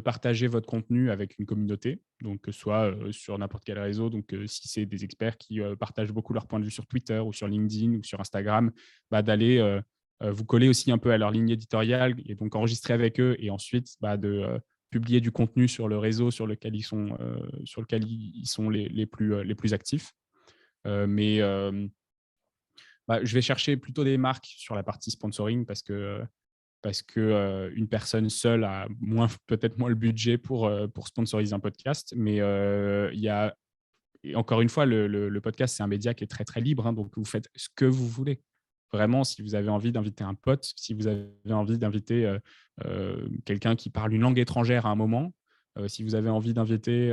partager votre contenu avec une communauté, donc que ce soit sur n'importe quel réseau. Donc, si c'est des experts qui partagent beaucoup leur point de vue sur Twitter ou sur LinkedIn ou sur Instagram, d'aller vous coller aussi un peu à leur ligne éditoriale et donc enregistrer avec eux, et ensuite de publier du contenu sur le réseau sur lequel ils sont les plus actifs. Mais je vais chercher plutôt des marques sur la partie sponsoring parce que une personne seule a peut-être moins le budget pour sponsoriser un podcast. Mais il y a, et encore une fois, le podcast, c'est un média qui est très, très libre. Donc, vous faites ce que vous voulez. Vraiment, si vous avez envie d'inviter un pote, si vous avez envie d'inviter quelqu'un qui parle une langue étrangère à un moment, si vous avez envie d'inviter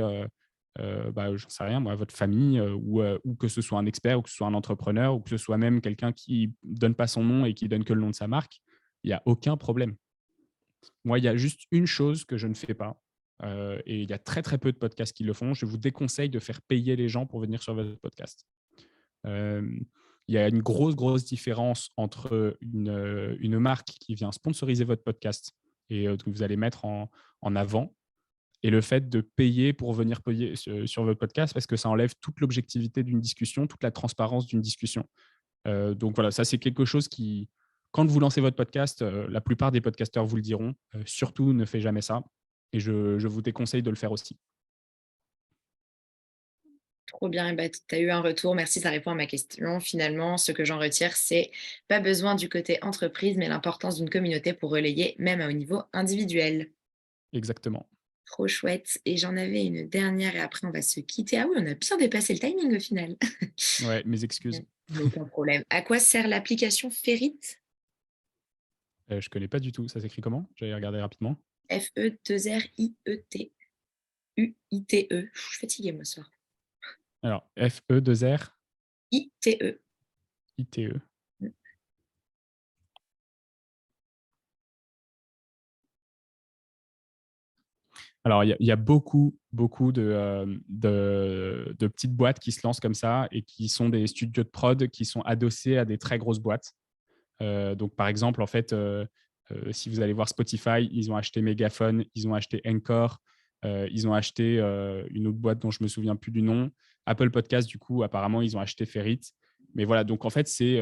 j'en sais rien, moi, votre famille, ou que ce soit un expert, ou que ce soit un entrepreneur, ou que ce soit même quelqu'un qui ne donne pas son nom et qui donne que le nom de sa marque, il n'y a aucun problème. Moi, il y a juste une chose que je ne fais pas, et il y a très, très peu de podcasts qui le font. Je vous déconseille de faire payer les gens pour venir sur votre podcast. Il y a une grosse, grosse différence entre une marque qui vient sponsoriser votre podcast et que vous allez mettre en avant, et le fait de payer pour venir payer sur votre podcast, parce que ça enlève toute l'objectivité d'une discussion, toute la transparence d'une discussion. Donc voilà, ça c'est quelque chose qui, quand vous lancez votre podcast, la plupart des podcasteurs vous le diront, surtout ne faites jamais ça, et je vous déconseille de le faire aussi. Trop bien, tu as eu un retour, merci, ça répond à ma question. Finalement, ce que j'en retire, c'est pas besoin du côté entreprise, mais l'importance d'une communauté pour relayer, même au niveau individuel. Exactement. Trop chouette. Et j'en avais une dernière et après on va se quitter. Ah oui, on a bien dépassé le timing au final. Ouais, mes excuses. Aucun problème. À quoi sert l'application Ferrit? Je connais pas du tout. Ça s'écrit comment? J'allais regarder rapidement. F-E-2-R-I-E-T. U-I-T-E. Je suis fatiguée moi ce soir. Alors, F-E-2-R-I-T-E. I-T-E. Alors, il y a beaucoup, beaucoup de petites boîtes qui se lancent comme ça et qui sont des studios de prod qui sont adossés à des très grosses boîtes. Donc, par exemple, en fait, si vous allez voir Spotify, ils ont acheté Megaphone, ils ont acheté Anchor, ils ont acheté une autre boîte dont je ne me souviens plus du nom. Apple Podcast, du coup, apparemment, ils ont acheté Ferrit. Mais voilà, donc en fait, c'est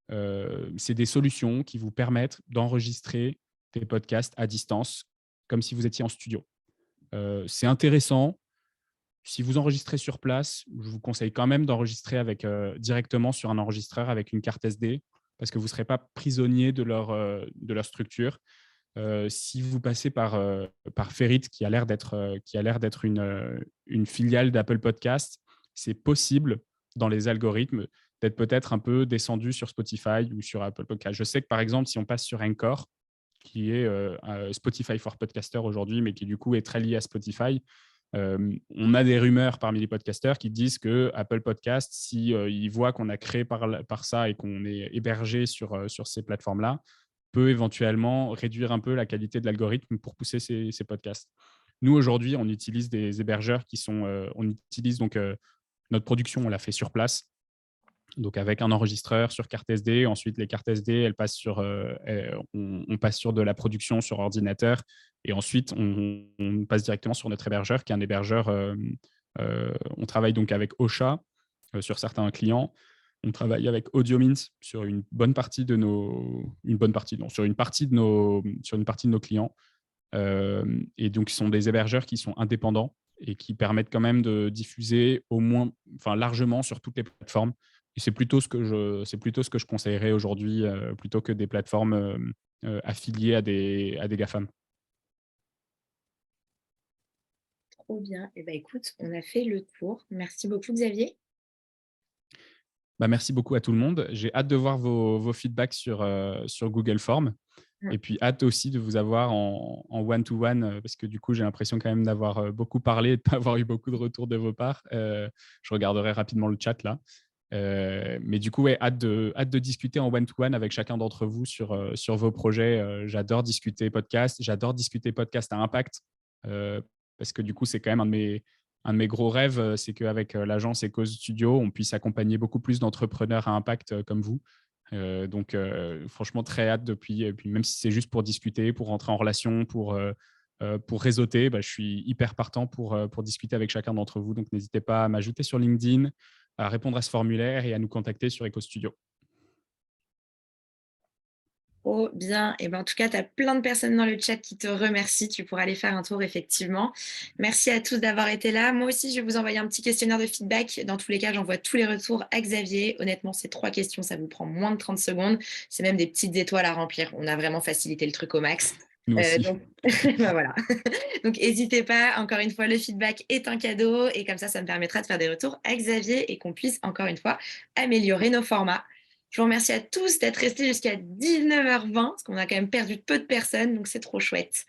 des solutions qui vous permettent d'enregistrer des podcasts à distance, comme si vous étiez en studio. C'est intéressant. si vous enregistrez sur place, je vous conseille quand même d'enregistrer directement sur un enregistreur avec une carte SD parce que vous ne serez pas prisonnier de leur structure. Si vous passez par Ferrit, qui a l'air d'être une filiale d'Apple Podcast, c'est possible dans les algorithmes d'être peut-être un peu descendu sur Spotify ou sur Apple Podcast. Je sais que par exemple, si on passe sur Anchor, qui est Spotify for Podcaster aujourd'hui, mais qui du coup est très lié à Spotify, on a des rumeurs parmi les podcasteurs qui disent que Apple Podcast, si ils voient qu'on a créé par ça et qu'on est hébergé sur ces plateformes-là, peut éventuellement réduire un peu la qualité de l'algorithme pour pousser ces podcasts. Nous, aujourd'hui, on utilise des hébergeurs on utilise donc notre production, on l'a fait sur place, donc avec un enregistreur sur carte SD. Ensuite, les cartes SD, on passe sur de la production sur ordinateur. Et ensuite, on passe directement sur notre hébergeur, qui est un hébergeur. On travaille donc avec Ocha sur certains clients. On travaille avec AudioMint sur une bonne partie de nos, une bonne partie, non, sur une partie de nos clients. Et donc, ce sont des hébergeurs qui sont indépendants et qui permettent quand même de diffuser largement sur toutes les plateformes. Et c'est plutôt ce que je conseillerais aujourd'hui, plutôt que des plateformes affiliées à des GAFAM. Trop bien. Et écoute, on a fait le tour. Merci beaucoup, Xavier. Merci beaucoup à tout le monde. J'ai hâte de voir vos feedbacks sur Google Forms. Et puis, hâte aussi de vous avoir en one-to-one, parce que du coup, j'ai l'impression quand même d'avoir beaucoup parlé et de ne pas avoir eu beaucoup de retours de vos parts. Je regarderai rapidement le chat là. Mais du coup, hâte de discuter en one-to-one avec chacun d'entre vous sur vos projets. J'adore discuter podcast. J'adore discuter podcast à impact, parce que du coup, c'est quand même un de mes gros rêves, c'est qu'avec l'agence Eco Studio, on puisse accompagner beaucoup plus d'entrepreneurs à impact comme vous. Donc, franchement, très hâte depuis. Et puis, même si c'est juste pour discuter, pour rentrer en relation, pour réseauter, je suis hyper partant pour discuter avec chacun d'entre vous. Donc, n'hésitez pas à m'ajouter sur LinkedIn, à répondre à ce formulaire et à nous contacter sur Eco Studio. Oh bien. Et en tout cas, tu as plein de personnes dans le chat qui te remercient. Tu pourras aller faire un tour, effectivement. Merci à tous d'avoir été là. Moi aussi, je vais vous envoyer un petit questionnaire de feedback. Dans tous les cas, j'envoie tous les retours à Xavier. Honnêtement, ces 3 questions, ça vous prend moins de 30 secondes. C'est même des petites étoiles à remplir. On a vraiment facilité le truc au max. Nous aussi. Donc, voilà. Donc, n'hésitez pas. Encore une fois, le feedback est un cadeau. Et comme ça me permettra de faire des retours à Xavier et qu'on puisse, encore une fois, améliorer nos formats. Je vous remercie à tous d'être restés jusqu'à 19h20, parce qu'on a quand même perdu peu de personnes, donc c'est trop chouette.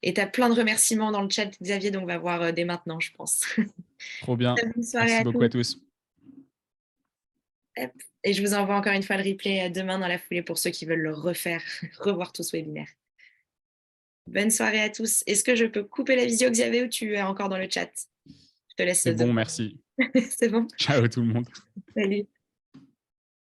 Et tu as plein de remerciements dans le chat, Xavier, donc on va voir dès maintenant, je pense. Trop bien. Bonne soirée Merci à beaucoup tous. à tous. Et je vous envoie encore une fois le replay demain dans la foulée pour ceux qui veulent le refaire, revoir tout ce webinaire. Bonne soirée à tous. Est-ce que je peux couper la visio, Xavier, ou tu es encore dans le chat? Je te laisse. C'est bon, merci. C'est bon? Ciao tout le monde. Salut.